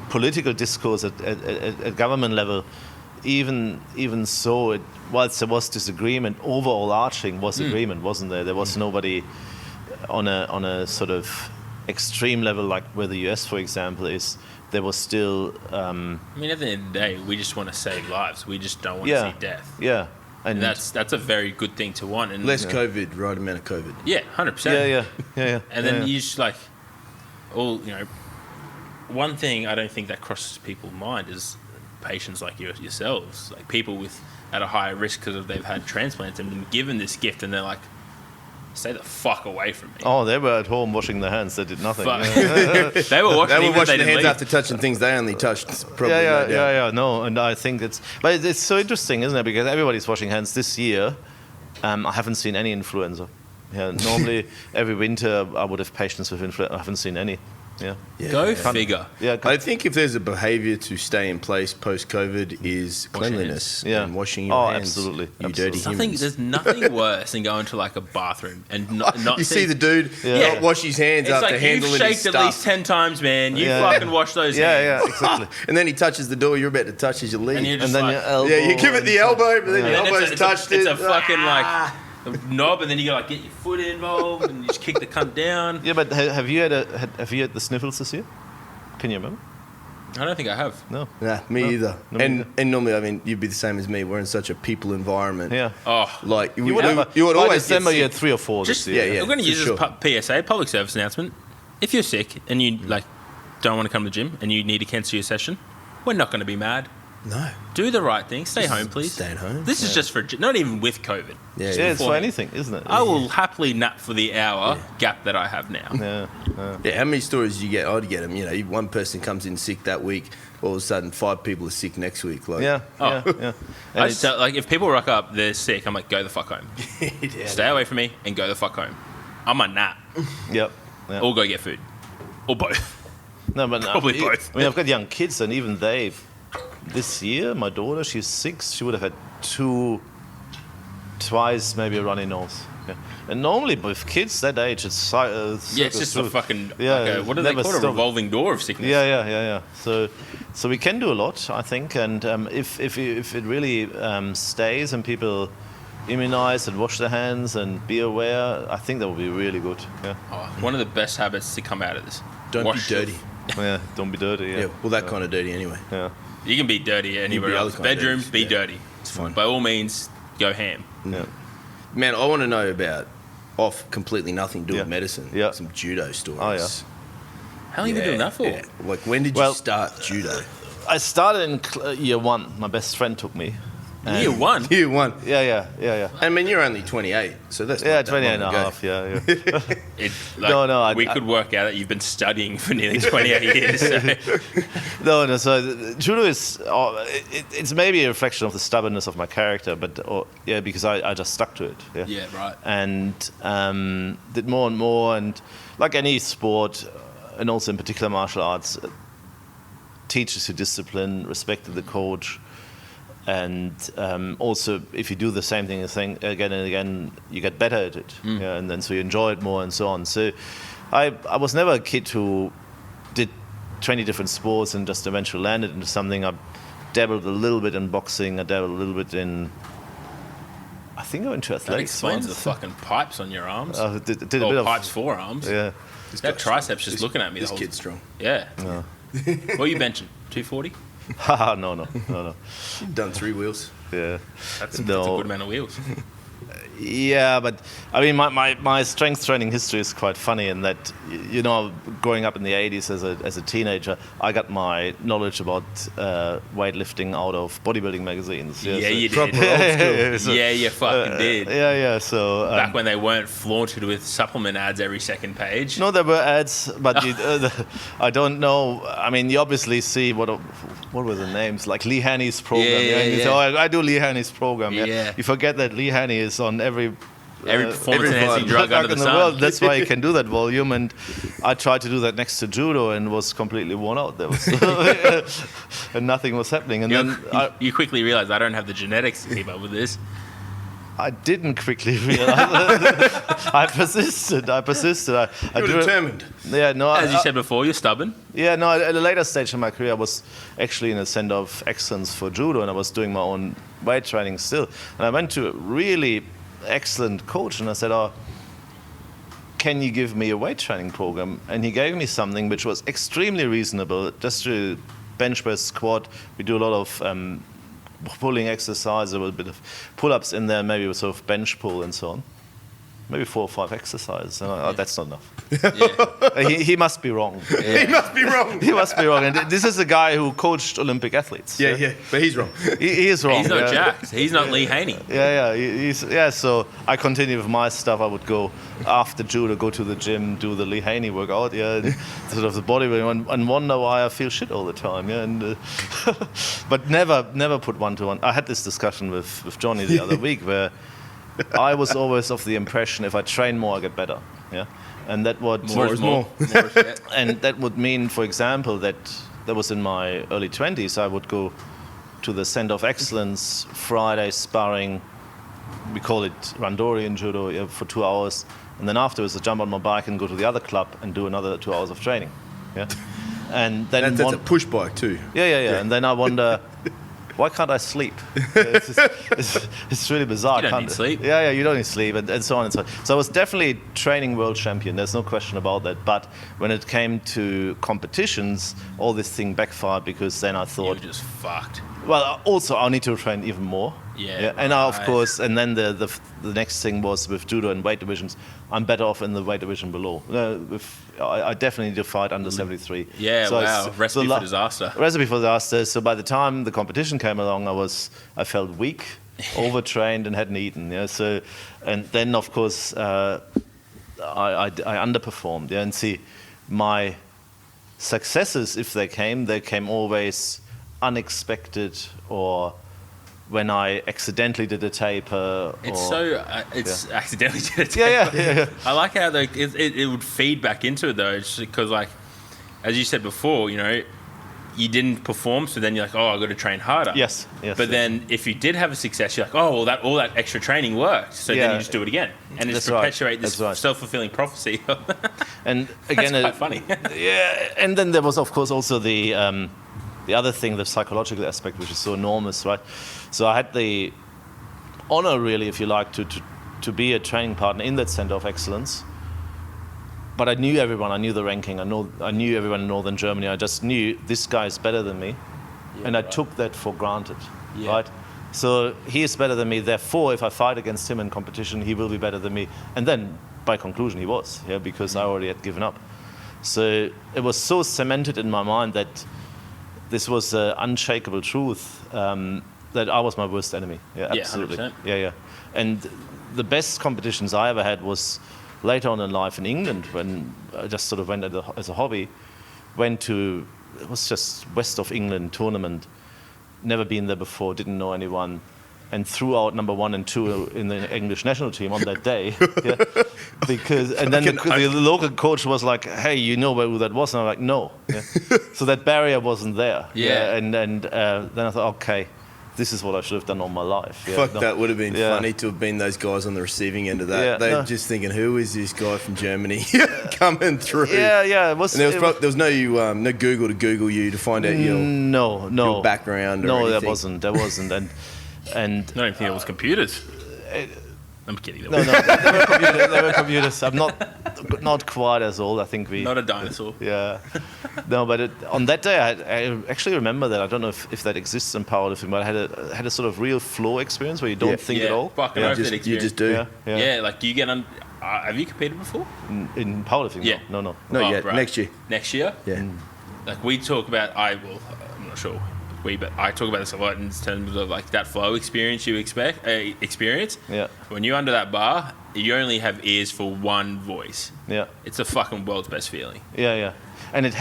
political discourse at government level, even so, whilst there was disagreement, overall arching was agreement, wasn't there? There was nobody on a sort of extreme level like where the US, for example, is. There was still. I mean, at the end of the day, we just want to save lives. We just don't want to see death. Yeah. And that's a very good thing to want. And less COVID, right amount of COVID. Yeah, 100%. Yeah. And then you just like, one thing I don't think that crosses people's mind is patients like yourselves, like people at a higher risk because they've had transplants and been given this gift, and they're like, stay the fuck away from me. Oh, they were at home washing their hands. They did nothing. They were washing their hands after touching things they only touched. Probably No, and I think but it's so interesting, isn't it? Because everybody's washing hands this year. I haven't seen any influenza. Yeah, normally every winter I would have patients with influenza. I haven't seen any. Yeah. Go figure. Yeah, I think if there's a behaviour to stay in place post-COVID is cleanliness and washing your hands. Absolutely. You dirty humans. There's nothing worse than going to like a bathroom and not you see the dude not wash his hands after handling his stuff. You've shaked at least 10 times, man. You fucking wash those hands. Yeah, exactly. And then he touches the door you're about to touch as you leave. And you're just then like, your elbow. Yeah, you give it the elbow, but then your elbow's touched it. It's a fucking like knob, and then you gotta like get your foot involved and you just kick the cunt down. Yeah, but have you had the sniffles this year? Can you remember? I don't think I have. No. Nah, me either. And normally, I mean, you'd be the same as me. We're in such a people environment. Yeah. Oh, like you would always December you had 3 or 4 this year. Yeah. We're going to use this PSA, public service announcement. If you're sick and you don't want to come to the gym and you need to cancel your session, we're not going to be mad. No. Do the right thing. Stay home, please. Stay at home. This is just for, not even with COVID. Yeah, it's for anything, isn't it? I will happily nap for the hour gap that I have now. Yeah, how many stories do you get? I'd get them. One person comes in sick that week, all of a sudden 5 people are sick next week. Like, yeah. I just tell, if people rock up, they're sick, I'm like, go the fuck home. Stay away from me and go the fuck home. I'm on nap. Yep. Or go get food. Or both. No, but Probably both. I mean, I've got young kids, and even they. This year, my daughter, she's 6. She would have had twice maybe a runny nose. Yeah. And normally with kids that age, it's it's just a fucking what do they call it? A revolving door of sickness. Yeah. So we can do a lot, I think. And if it really stays and people immunize and wash their hands and be aware, I think that would be really good. Yeah. One of the best habits to come out of this. Don't be dirty. Yeah, don't be dirty. Yeah. Well, that kind of dirty anyway. Yeah. You can be dirty anywhere else. Bedrooms, be dirty. It's fine. By all means, go ham. Yeah. Man, I want to know about off completely nothing to do with medicine. Yeah. Some judo stories. Oh, yeah. How long have you been doing that for? Yeah. Like, when did you start judo? I started in year 1. My best friend took me. Year 1? Year 1. Yeah. I mean, you're only 28, so that's not that 28 and long a ago. half, yeah. No, we could work out that you've been studying for nearly 28 years. So. No, so judo is, it's maybe a reflection of the stubbornness of my character, but because I just stuck to it. Yeah, right. And did more and more, and like any sport, and also in particular martial arts, teaches you discipline, respect to the coach, and also if you do the same thing again and again, you get better at it, and then so you enjoy it more and so on. So I was never a kid who did 20 different sports and just eventually landed into something. I dabbled a little bit in boxing, I dabbled a little bit in, I think I went to athletics. That explains once. the fucking pipes on your arms. Did a bit of pipes forearms. Yeah. That triceps just looking at me. This kid's strong. Yeah. No. What are you benching? 240? No. You've done 3 wheels. Yeah. That's a good amount of wheels. Yeah, but I mean, my strength training history is quite funny in that, growing up in the 80s as a teenager, I got my knowledge about weightlifting out of bodybuilding magazines. Yeah, you did. Yeah, you fucking did. Yeah. So back when they weren't flaunted with supplement ads every second page. No, there were ads, but I don't know. I mean, you obviously see what were the names, like Lee Haney's program. Yeah. So I do Lee Haney's program. Yeah. You forget that Lee Haney is on every performance-enhancing drug under the sun. World. That's why you can do that volume. And I tried to do that next to judo and was completely worn out. There was and nothing was happening. And then you quickly realized I don't have the genetics to keep up with this. I didn't quickly realize. I persisted. You were determined. Yeah, no. As you said before, you're stubborn. Yeah, no. At a later stage in my career, I was actually in a center of excellence for judo, and I was doing my own weight training still. And I went to a really excellent coach, and I said, can you give me a weight training program? And he gave me something which was extremely reasonable, just to bench press, squat. We do a lot of pulling exercise, a little bit of pull-ups in there, maybe with sort of bench pull and so on. Maybe 4 or 5 exercises. And that's not enough. Yeah. He must be wrong. Yeah. He must be wrong. He must be wrong. And this is a guy who coached Olympic athletes. Yeah. But he's wrong. He is wrong. He's not jacked. He's not Lee Haney. Yeah. So I continued with my stuff. I would go after judo, go to the gym, do the Lee Haney workout. Yeah, sort of the bodybuilding, and wonder why I feel shit all the time. Yeah, and but never put 1-to-1. I had this discussion with Johnny the other week where I was always of the impression if I train more, I get better. Yeah, and that would more. And that would mean, for example, that was in my early 20s. I would go to the Center of Excellence Friday sparring. We call it randori in judo, for 2 hours, and then afterwards I jump on my bike and go to the other club and do another 2 hours of training. Yeah, and then that's a push bike too. Yeah. And then I wonder, why can't I sleep? It's really bizarre. You don't need sleep. Yeah, you don't need sleep, and so on and so on. So I was definitely training world champion. There's no question about that. But when it came to competitions, all this thing backfired because then I thought, you were just fucked. Well, also I need to train even more. Yeah. And of course, and then the next thing was with judo and weight divisions. I'm better off in the weight division below. I definitely need to fight under 73. Yeah, so wow. Recipe for disaster. Recipe for disaster. So by the time the competition came along, I felt weak, overtrained, and hadn't eaten. Yeah. So, and then of course I underperformed. Yeah. And see, my successes, if they came always unexpected, or when I accidentally did a taper. Accidentally did a taper. Yeah. I like how it would feed back into it though, because like, as you said before, you didn't perform, so then you're like, oh, I've got to train harder. Yes. But then if you did have a success, you're like, oh, well, all that extra training worked, so then you just do it again, and it's perpetuate this self-fulfilling prophecy. And again, that's quite funny. Yeah, and then there was of course also the other thing, the psychological aspect, which is so enormous, right? So I had honor, really, if you like, to be a training partner in that center of excellence. But I knew everyone. I knew the ranking. I knew everyone in Northern Germany. I just knew this guy is better than me, and I took that for granted, right? So he is better than me. Therefore, if I fight against him in competition, he will be better than me. And then, by conclusion, he was, because I already had given up. So it was so cemented in my mind that this was an unshakable truth that I was my worst enemy. Yeah, absolutely. 100%. Yeah. And the best competitions I ever had was later on in life in England, when I just sort of went as a hobby, it was just West of England tournament, never been there before, didn't know anyone, and threw out number 1 and 2 in the English national team on that day. And then the local coach was like, hey, you know who that was? And I'm like, no. So that barrier wasn't there. And then I thought, okay, this is what I should have done all my life. That would have been funny to have been those guys on the receiving end of that. They're just thinking, who is this guy from Germany coming through? It was. And there was no Google to Google you to find out your background. Or anything. There wasn't, and I don't even think it was computers. I'm kidding. No, they were computers. I'm not quite as old. I think not a dinosaur. Yeah. No, but on that day, I actually remember that. I don't know if that exists in powerlifting, but I had a sort of real flow experience where you don't think at all. Fucking that experience. You just do. Yeah, like you get on. Have you competed before? In powerlifting? Yeah. No. Not yet. Right. Next year. Next year? Yeah. Like we talk about. I'm not sure. But I talk about this a lot in terms of like that flow experience you experience. Yeah. When you're under that bar, you only have ears for one voice. Yeah. It's the fucking world's best feeling. Yeah. And and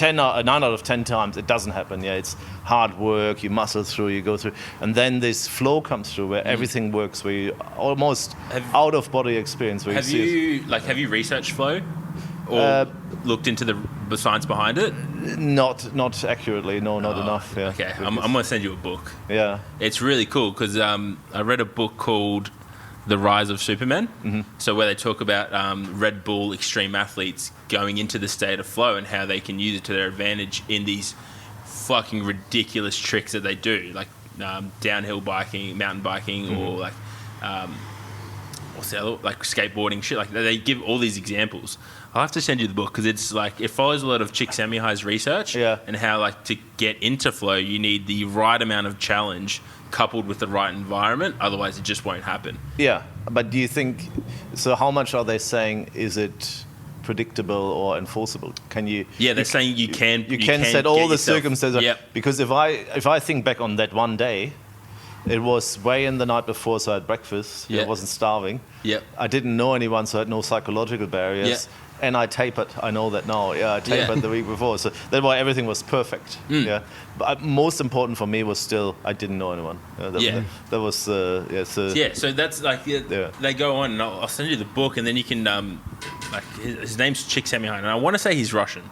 9 out of 10 times it doesn't happen. Yeah, it's hard work. You muscle through. You go through, and then this flow comes through where everything works. Where you almost out of body experience. Where have you researched flow? Or looked into the science behind it? Not accurately, not enough. Yeah. Okay, I'm going to send you a book. Yeah. It's really cool because I read a book called The Rise of Supermen. Mm-hmm. So where they talk about Red Bull extreme athletes going into the state of flow and how they can use it to their advantage in these fucking ridiculous tricks that they do, like downhill biking, mountain biking, or like what's the other, like skateboarding shit. Like they give all these examples. I'll have to send you the book because it's like it follows a lot of Csikszentmihalyi's research and how like to get into flow you need the right amount of challenge coupled with the right environment, otherwise it just won't happen. Yeah, but do you think so? How much are they saying is it predictable or enforceable? Can you? Yeah, they're saying you can set all the yourself, circumstances. Because if I think back on that one day. It was way in the night before, so I had breakfast. I wasn't starving. I didn't know anyone, so I had no psychological barriers. And I tapered. I know that now. I tapered the week before, so that's why everything was perfect. But most important for me was still I didn't know anyone. That was So that's like they go on, and I'll send you the book, and then you can like his name's Csikszentmihalyi, and I want to say he's Russian.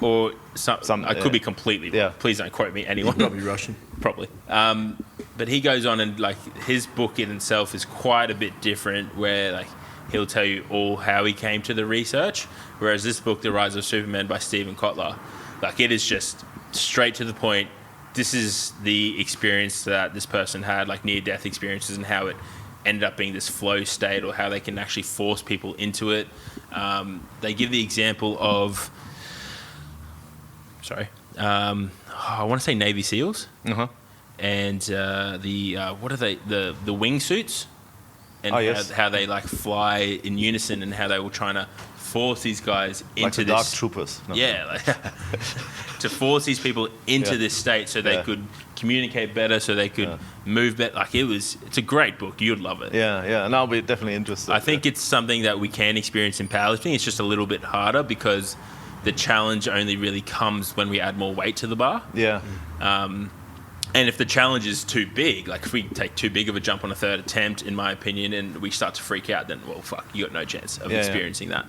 Or some I could be completely wrong. Please don't quote me, anyone. Probably Russian. Probably. But he goes on and like his book in itself is quite a bit different where like he'll tell you all how he came to the research. Whereas this book, The Rise of Superman by Stephen Kotler, like it is just straight to the point. This is the experience that this person had, like near-death experiences, and how it ended up being this flow state, or how they can actually force people into it. They give the example of I want to say Navy SEALs, and what are they? The wingsuits, and how they like fly in unison, and how they were trying to force these guys into like the this dark troopers. To force these people into this state so they could communicate better, so they could move better. Like it's a great book. You'd love it. And I'll be definitely interested. I think it's something that we can experience in powerlifting. It's just a little bit harder because the challenge only really comes when we add more weight to the bar. And if the challenge is too big, like if we take too big of a jump on a third attempt, in my opinion, and we start to freak out, then, well, fuck, you got no chance of experiencing that.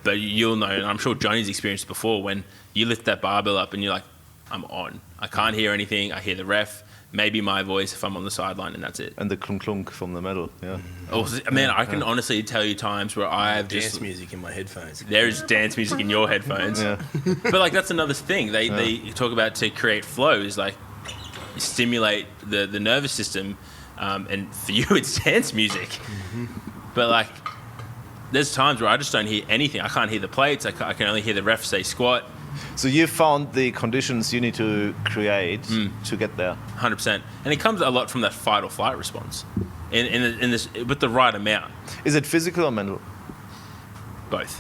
But you'll know, and I'm sure Johnny's experienced before, when you lift that barbell up and you're like, I'm on. I can't hear anything. I hear the ref, maybe my voice if I'm on the sideline, and that's it. And the clunk from the metal, Man, I can honestly tell you times where I have dance music in my headphones. There's dance music in your headphones. But like that's another thing. They talk about to create flow is like, stimulate the nervous system, and for you it's dance music. But like, there's times where I just don't hear anything. I can't hear the plates. I can only hear the ref say squat. So you found the conditions you need to create to get there. 100%, and it comes a lot from that fight or flight response, in this with the right amount. Is it physical or mental? Both.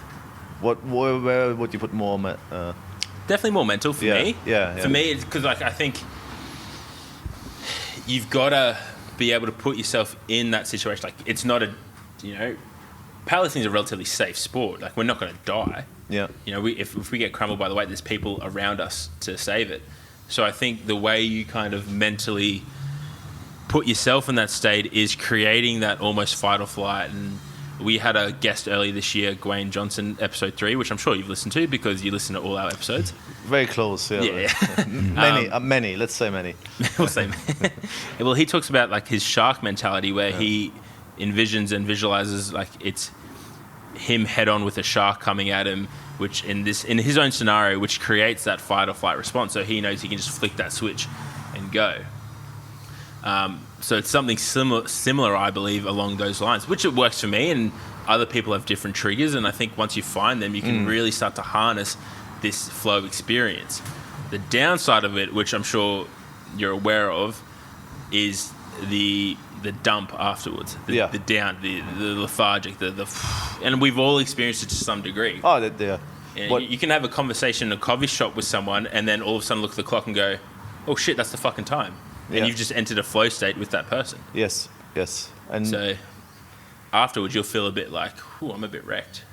Where would you put more? Definitely more mental for me. Yeah. For me, it's because like I think you've got to be able to put yourself in that situation. Like, it's not a, powerlifting is a relatively safe sport. Like, we're not going to die. Yeah. If we get crumbled by the weight, there's people around us to save it. So I think the way you kind of mentally put yourself in that state is creating that almost fight or flight. And we had a guest earlier this year, Gwayne Johnson, episode 3, which I'm sure you've listened to because you listen to all our episodes. Very close, yeah. Many, let's say many. We'll say many. Well, he talks about like his shark mentality where he envisions and visualizes like it's him head on with a shark coming at him, which in his own scenario, which creates that fight or flight response. So he knows he can just flick that switch and go. So it's something similar, I believe, along those lines, which it works for me, and other people have different triggers. And I think once you find them, you can really start to harness this flow experience. The downside of it, which I'm sure you're aware of, is the dump afterwards, the down, the lethargic, and we've all experienced it to some degree. Oh, yeah. You can have a conversation in a coffee shop with someone, and then all of a sudden look at the clock and go, "Oh shit, that's the fucking time." And you've just entered a flow state with that person. Yes. And so afterwards, you'll feel a bit like, "Ooh, I'm a bit wrecked."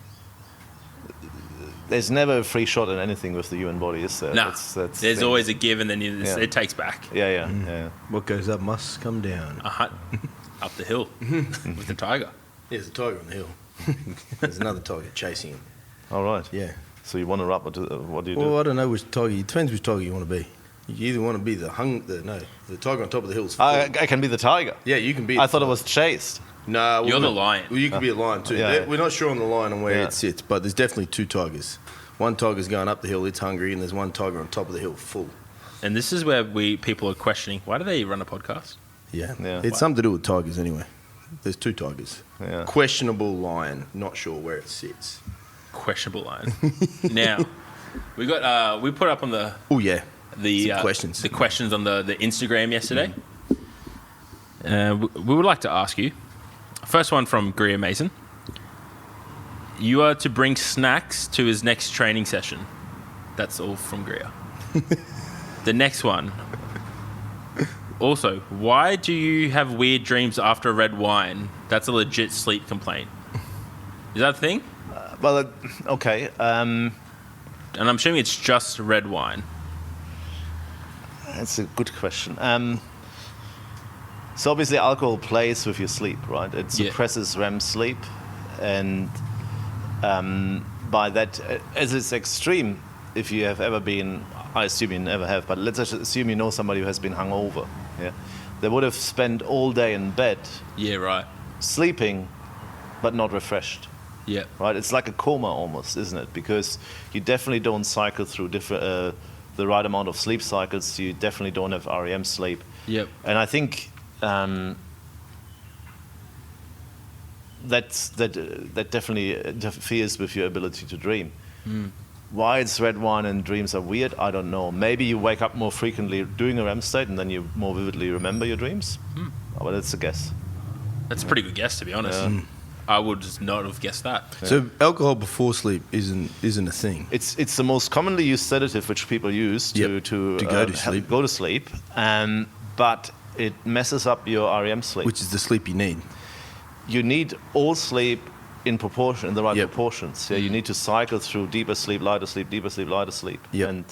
There's never a free shot at anything with the human body, is there? No, there's always a give, and then it takes back. Yeah. What goes up must come down. Up the hill with the tiger. There's a tiger on the hill. There's another tiger chasing him. All right. Yeah. So you want to rub? What do you do? Well, I don't know which tiger. It depends which tiger you want to be. You either want to be the tiger on top of the hills. I can be the tiger. Yeah, you can be. I thought it was chased. No, you're the lion. Well, you could be a lion too. Yeah. We're not sure on the lion and where it sits, but there's definitely 2 tigers. One tiger's going up the hill, it's hungry, and there's one tiger on top of the hill, full. And this is where people are questioning, why do they run a podcast? Yeah. It's something to do with tigers anyway. There's 2 tigers. Yeah. Questionable lion, not sure where it sits. Questionable lion. Now, we put up on the questions. The questions on the Instagram yesterday. We would like to ask you. First one from Greer Mason. You are to bring snacks to his next training session. That's all from Greer. The next one. Also, why do you have weird dreams after red wine? That's a legit sleep complaint. Is that a thing? Okay. And I'm assuming it's just red wine. That's a good question. So obviously alcohol plays with your sleep, right? It suppresses REM sleep, and by that, as it's extreme, if you have ever been, I assume you never have, but let's just assume you know somebody who has been hungover, they would have spent all day in bed, sleeping, but not refreshed. Yeah. Right. It's like a coma almost, isn't it? Because you definitely don't cycle through the right amount of sleep cycles. You definitely don't have REM sleep. Yep. And I think that definitely interferes with your ability to dream. Why it's red wine and dreams are weird, I don't know. Maybe you wake up more frequently during a REM state and then you more vividly remember your dreams. But that's a guess. That's a pretty good guess, to be honest. I would just not have guessed that. So alcohol before sleep isn't a thing. It's the most commonly used sedative which people use to go to sleep. But it messes up your REM sleep. Which is the sleep you need. You need all sleep in proportion, in the right proportions. You need to cycle through deeper sleep, lighter sleep, deeper sleep, lighter sleep. And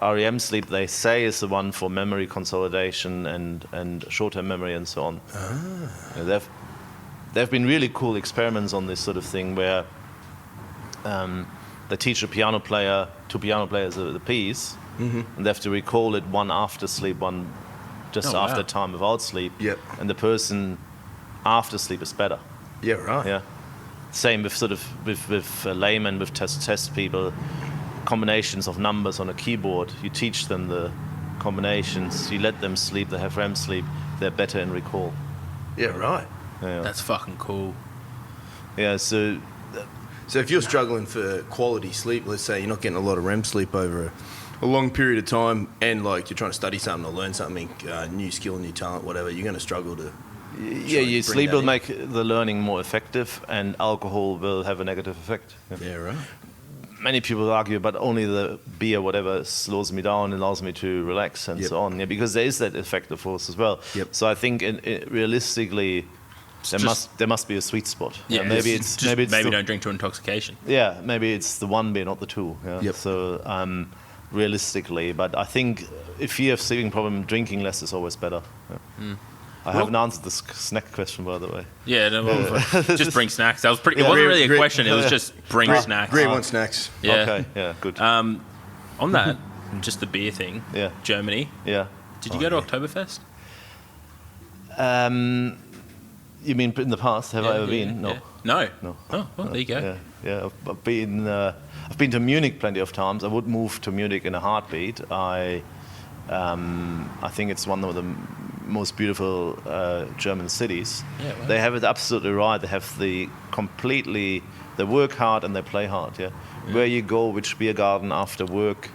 REM sleep, they say, is the one for memory consolidation and short-term memory and so on. There have been really cool experiments on this sort of thing where they teach two piano players the piece, and they have to recall it one after sleep, one just after time without sleep. And the person after sleep is better. Same with with laymen, with test people, combinations of numbers on a keyboard. You teach them the combinations, you let them sleep, they have REM sleep, they're better in recall. Yeah, right. Yeah. That's fucking cool. Yeah, so if you're struggling for quality sleep, let's say you're not getting a lot of REM sleep over a long period of time, and like you're trying to study something or learn something, new skill, new talent, whatever, you're going to struggle to. Yeah, your sleep will make the learning more effective, and alcohol will have a negative effect. Yeah, right. Many people argue, but only the beer, whatever, slows me down and allows me to relax and so on. Yeah, because there is that effective force as well. Yep. So I think realistically, there must be a sweet spot. Yeah, maybe don't drink to intoxication. Yeah, maybe it's the one beer, not the two. Yeah? Yep. So realistically, but I think if you have sleeping problem, drinking less is always better. Yeah. I haven't answered the snack question, by the way. Yeah, no, just bring snacks. That was pretty. It wasn't really a question. It was just bring snacks. Greg wants snacks. Yeah. Okay. Yeah. Good. On that, just the beer thing. Yeah. Germany. Yeah. Did you go to Oktoberfest? You mean in the past? Have I ever been? No. Yeah. No. No. Oh, well, there you go. Yeah. I've been to Munich plenty of times. I would move to Munich in a heartbeat. I think it's one of the most beautiful German cities. Yeah, wow. They have it absolutely right. They have they work hard and they play hard. Yeah. Where you go, which beer garden after work,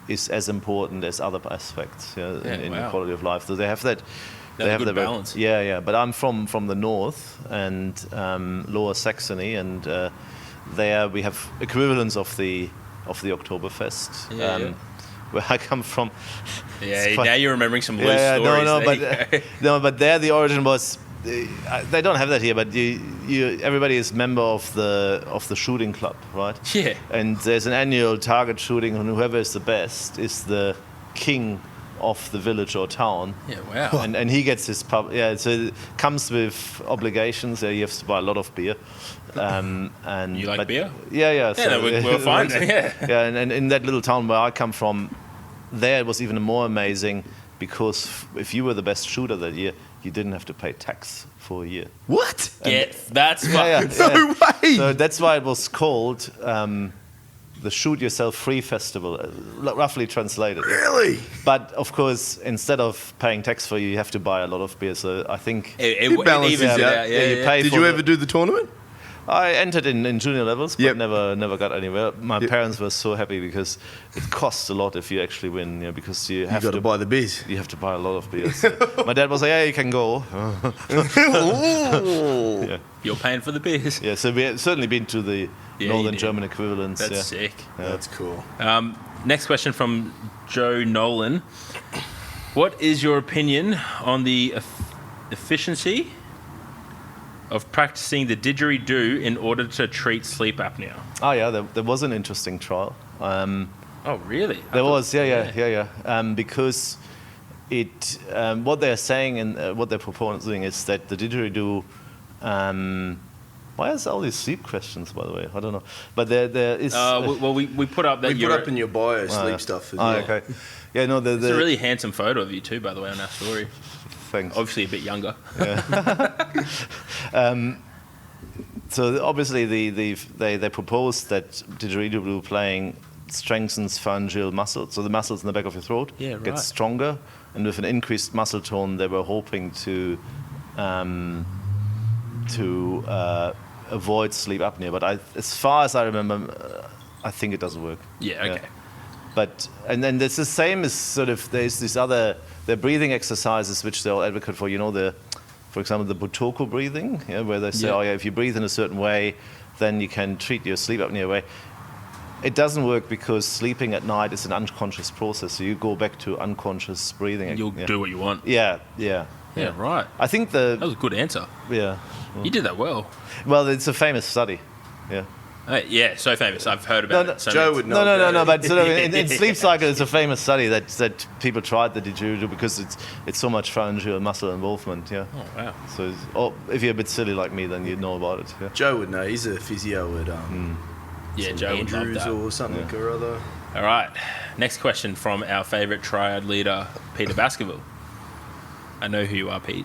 is as important as other aspects. In the quality of life. So they have that. They have a good balance. Yeah. But I'm from the north and Lower Saxony, and there we have equivalents of the Oktoberfest. Yeah. Where I come from. Yeah, now you're remembering some loose stories. But there the origin was. They don't have that here, but everybody is member of the shooting club, right? Yeah. And there's an annual target shooting, and whoever is the best is the king of the village or town. Yeah, wow. And he gets his pub. Yeah, so it comes with obligations. You have to buy a lot of beer. And you like beer? Yeah. Yeah, so, we're fine. Yeah. Yeah, and in that little town where I come from, there it was even more amazing because if you were the best shooter that year, you didn't have to pay tax for a year. What? That's fucking... No way! So that's why it was called the Shoot Yourself Free Festival, roughly translated. Really? But of course, instead of paying tax for you have to buy a lot of beer. So I think it balances out. Yeah. Did you ever do the tournament? I entered in junior levels, but never got anywhere. My parents were so happy because it costs a lot if you actually win, because you have to buy the beers. You have to buy a lot of beers. My dad was like, "Yeah, you can go." Yeah. You're paying for the beers. Yeah, so we've certainly been to the Northern German equivalents. That's sick. Yeah. That's cool. Next question from Joe Nolan. What is your opinion on the efficiency of practicing the didgeridoo in order to treat sleep apnea? Oh yeah, there was an interesting trial. Oh really? There was, yeah. Because it, what they're saying and what they're proposing is that the didgeridoo. Why is all these sleep questions, by the way? I don't know. But there is. Well, we put up that we put up in your bio sleep stuff as well. Okay. Yeah, no. It's a really handsome photo of you too, by the way, on our story. Thanks. Obviously a bit younger. Yeah. So obviously they proposed that didgeridoo playing strengthens pharyngeal muscles, so the muscles in the back of your throat get stronger, and with an increased muscle tone, they were hoping to avoid sleep apnea. But as far as I remember, I think it doesn't work. Yeah. Okay. But and then it's the same as sort of there's this other breathing exercises which they'll advocate for. For example, the Butoko breathing, where they say, if you breathe in a certain way, then you can treat your sleep apnea way. It doesn't work because sleeping at night is an unconscious process. So you go back to unconscious breathing. You'll do what you want. Yeah, right. I think that was a good answer. Yeah. You did that well. Well, it's a famous study. Yeah. So famous. I've heard about it. Joe would know. No. But sort of in sleep cycle, it's a famous study that people tried the didgeridoo because it's so much pharyngeal muscle involvement. Yeah. Oh wow. So if you're a bit silly like me, then you'd know about it. Yeah. Joe would know. He's a physio at Joe would love Andreas that. or something or other. All right. Next question from our favourite triad leader, Peter Baskerville. I know who you are, Pete.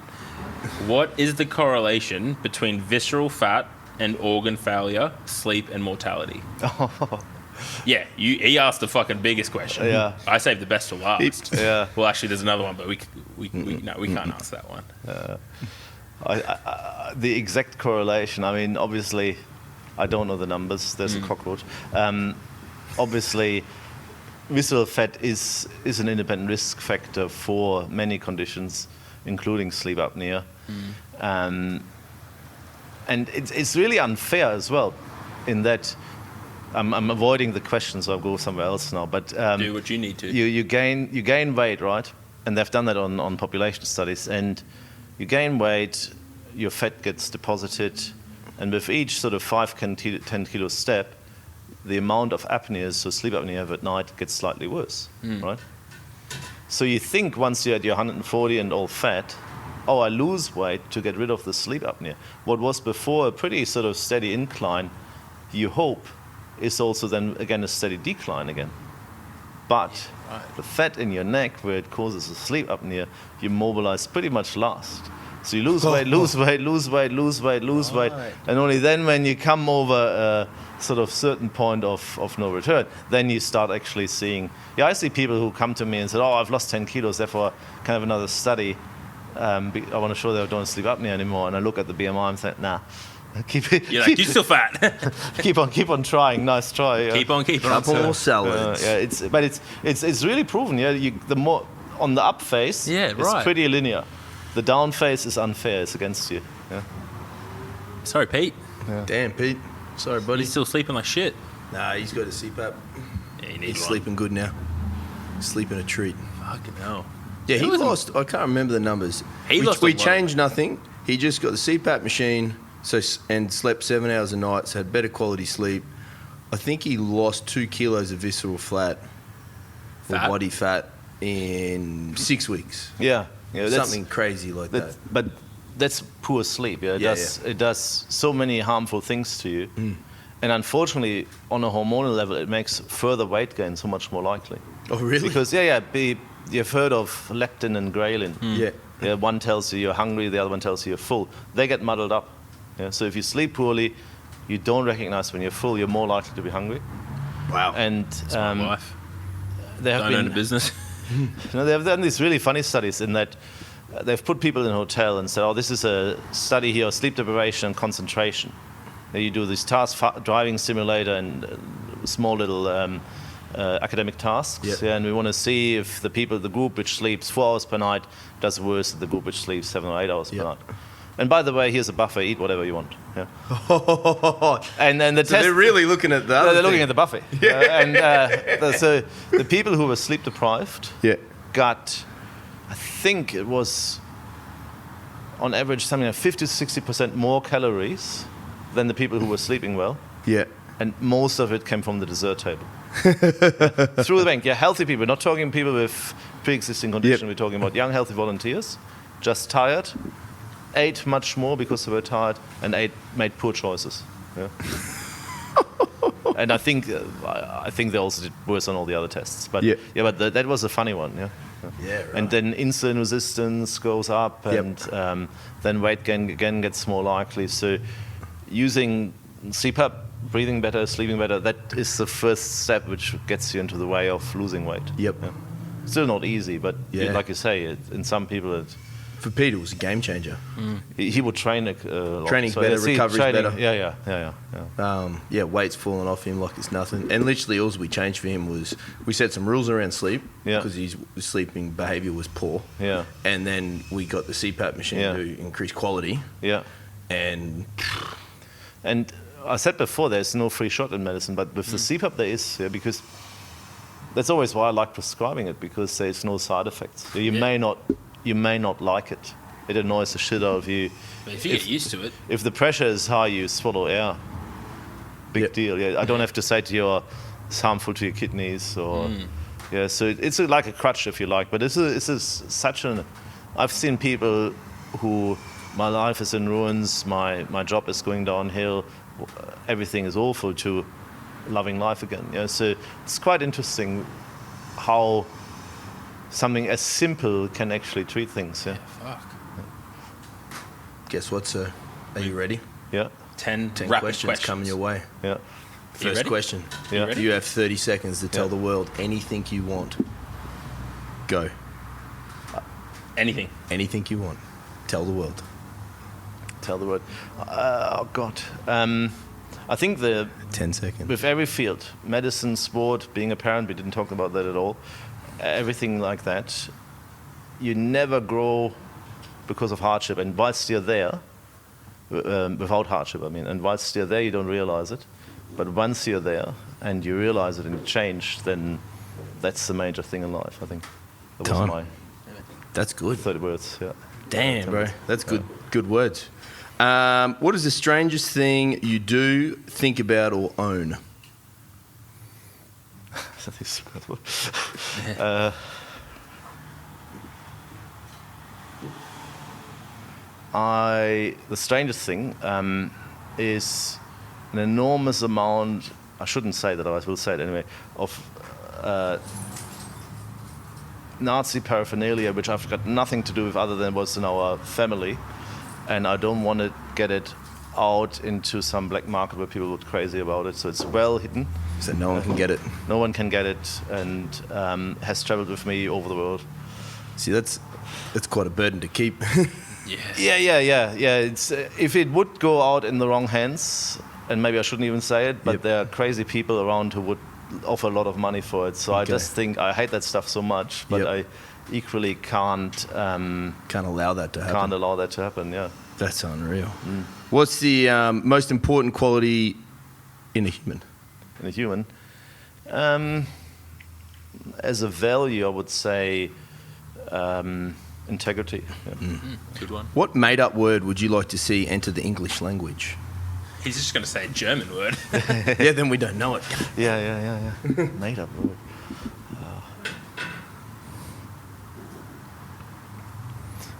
What is the correlation between visceral fat and organ failure, sleep, and mortality? Yeah, he asked the fucking biggest question. Yeah. I saved the best for last. Yeah. Well, actually, there's another one, but we can't ask that one. The exact correlation, I mean, obviously, I don't know the numbers. There's a cockroach. Obviously, visceral fat is an independent risk factor for many conditions, including sleep apnea. And it's really unfair as well, in that I'm avoiding the question, so I'll go somewhere else now. But do what you need to. You gain weight, right? And they've done that on population studies. And you gain weight, your fat gets deposited, and with each sort of 10 kilo step, the amount of apneas, so sleep apnea you have at night, gets slightly worse, right? So you think once you're at your 140 and all fat, oh, I lose weight to get rid of the sleep apnea. What was before a pretty sort of steady incline, you hope, is also then again a steady decline again. But the fat in your neck, where it causes a sleep apnea, you mobilize pretty much last. So you lose weight, and only then when you come over a sort of certain point of no return, then you start actually seeing. Yeah, I see people who come to me and say, "Oh, I've lost 10 kilos, therefore I can have another study. I want to show they don't sleep apnea anymore." And I look at the BMI and say, "Nah, keep it." You're like, "You're still fat." keep on trying. Nice try. Keep on keeping on. Couple more salads. It's really proven. Yeah, the more on the up phase, it's pretty linear. The down phase is unfair. It's against you. Yeah. Sorry, Pete. Yeah. Damn, Pete. Sorry, buddy. He's still sleeping like shit. Nah, he's got a CPAP. Yeah, he's sleeping good now. Sleeping a treat. Fucking hell. Yeah, he lost. I can't remember the numbers. We changed nothing. He just got the CPAP machine, and slept 7 hours a night. So had better quality sleep. I think he lost 2 kilos of visceral fat or body fat in 6 weeks. Yeah, something crazy like that. But that's poor sleep. Yeah, it does so many harmful things to you. And unfortunately, on a hormonal level, it makes further weight gain so much more likely. Oh, really? Because you've heard of leptin and ghrelin. Yeah, one tells you you're hungry, the other one tells you you're full. They get muddled up. Yeah, so if you sleep poorly, you don't recognize when you're full. You're more likely to be hungry. Wow. And that's my life. They have don't own a business. They have done these really funny studies in that they've put people in a hotel and said, "Oh, this is a study here of sleep deprivation and concentration." You do this driving simulator and small little academic tasks, and we want to see if the group which sleeps 4 hours per night does worse than the group which sleeps 7 or 8 hours per night. And by the way, here's a buffet. Eat whatever you want. Yeah. And then the test. They're really looking at that. They're looking at the buffet. So the people who were sleep deprived got, I think it was, on average, something like 50 to 60% more calories than the people who were sleeping well. Yeah. And most of it came from the dessert table. Through the bank. Yeah, healthy people. We're not talking people with pre-existing condition. We're talking about young, healthy volunteers, just tired, ate much more because they were tired, and made poor choices. Yeah. And I think they also did worse on all the other tests. But that was a funny one. Yeah. Yeah, right. And then insulin resistance goes up, and then weight gain again gets more likely. So using CPAP, breathing better, sleeping better, that is the first step which gets you into the way of losing weight. Yep. Yeah. Still not easy, but like you say, in some people for Peter, it was a game changer. He would train a lot. Training's better, recovery's better. Yeah. Weight's falling off him like it's nothing. And literally all we changed for him was we set some rules around sleep because his sleeping behaviour was poor. Yeah. And then we got the CPAP machine to increase quality. Yeah. And I said before, there's no free shot in medicine, but with the CPAP there is, because that's always why I like prescribing it, because there's no side effects. You may not like it. It annoys the shit out of you. But if you get used to it. If the pressure is high, you swallow air. Big deal. Yeah, I don't have to say to you, it's harmful to your kidneys or. Yeah, so it's like a crutch if you like. But this is such an. I've seen people who, my life is in ruins, my job is going downhill, everything is awful, to loving life again. Yeah, so it's quite interesting how something as simple can actually treat things. Yeah. Fuck. Guess what, sir? Are you ready? Yeah. 10 questions coming your way. Yeah. First question. Yeah. You have 30 seconds to tell the world anything you want. Go. Anything. Anything you want. Tell the world. Tell the world. Oh, God. I think 10 seconds. with every field, medicine, sport, being a parent, we didn't talk about that at all, everything like that, you never grow because of hardship. And whilst you're there, without hardship, I mean, and whilst you're there, you don't realize it. But once you're there and you realize it and you change, then that's the major thing in life, I think. That was my That's good. 30 words, yeah. Damn, bro. That's good. Good words. What is the strangest thing you do, think about, or own? The strangest thing is an enormous amount, I shouldn't say that, I will say it anyway, of Nazi paraphernalia, which I've got nothing to do with other than what's in our family, and I don't want to get it out into some black market where people get crazy about it, so it's well hidden. So no one can get it. No one can get it, and has traveled with me over the world. See, that's quite a burden to keep. Yeah. It's if it would go out in the wrong hands, and maybe I shouldn't even say it, but there are crazy people around who would offer a lot of money for it. So I just think I hate that stuff so much, but I equally can't allow that to happen. Can't allow that to happen. Yeah, that's unreal. What's the most important quality in a human? In a human, as a value, I would say integrity. Yeah. Good one. What made-up word would you like to see enter the English language? He's just going to say a German word. Yeah, then we don't know it. Yeah. Made-up word.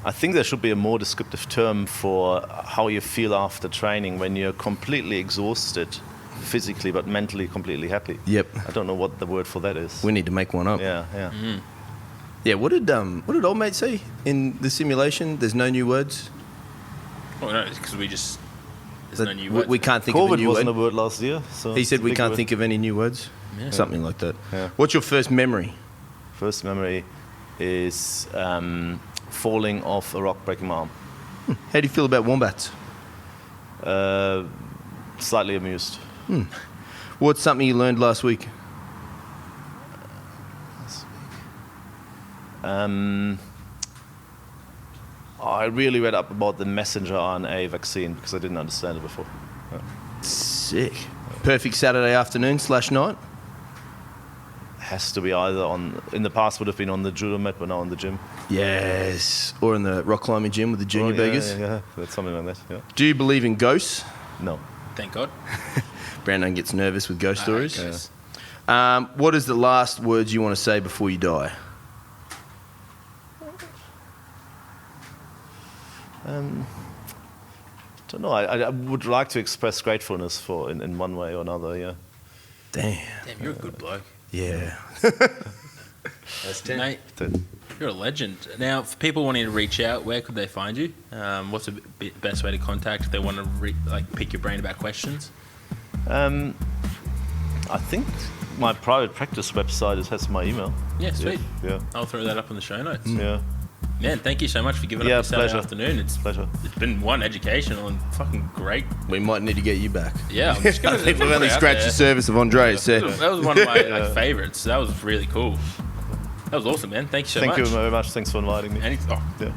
I think there should be a more descriptive term for how you feel after training when you're completely exhausted physically but mentally completely happy. Yep. I don't know what the word for that is. We need to make one up. Yeah. Yeah, what did old mate say in the simulation? There's no new words? Well, no, because there's no new words. We can't think of a COVID new word. wasn't a word last year. So he said we can't think of any new words? Yeah. Something like that. Yeah. What's your first memory? First memory is falling off a rock, breaking my arm. How do you feel about wombats? Slightly amused. What's something you learned last week? I really read up about the messenger RNA vaccine because I didn't understand it before. Yeah. Sick. Perfect Saturday afternoon / night? Has to be either in the past would have been on the judo mat, but now on the gym. Yes. Or in the rock climbing gym with the junior beggars? Yeah, that's something like that, yeah. Do you believe in ghosts? No. Thank God. Brandon gets nervous with ghost stories. Yeah. What is the last words you want to say before you die? Don't know. I would like to express gratefulness for in one way or another. Yeah. Damn, you're a good bloke. Yeah. That's 10. Mate, you're a legend. Now, for people wanting to reach out, where could they find you? What's the best way to contact if they want to pick your brain about questions? I think my private practice website has my email. Yeah, sweet. Yeah. I'll throw that up in the show notes. Yeah. Man, thank you so much for giving up this Saturday afternoon. It's pleasure. It's been one educational and fucking great. We might need to get you back. Yeah, I'm just gonna I think we've only scratched the surface of Andreas. That was one of my favourites. That was really cool. That was awesome, man. Thank you so much. Thank you very much. Thanks for inviting me. Yeah.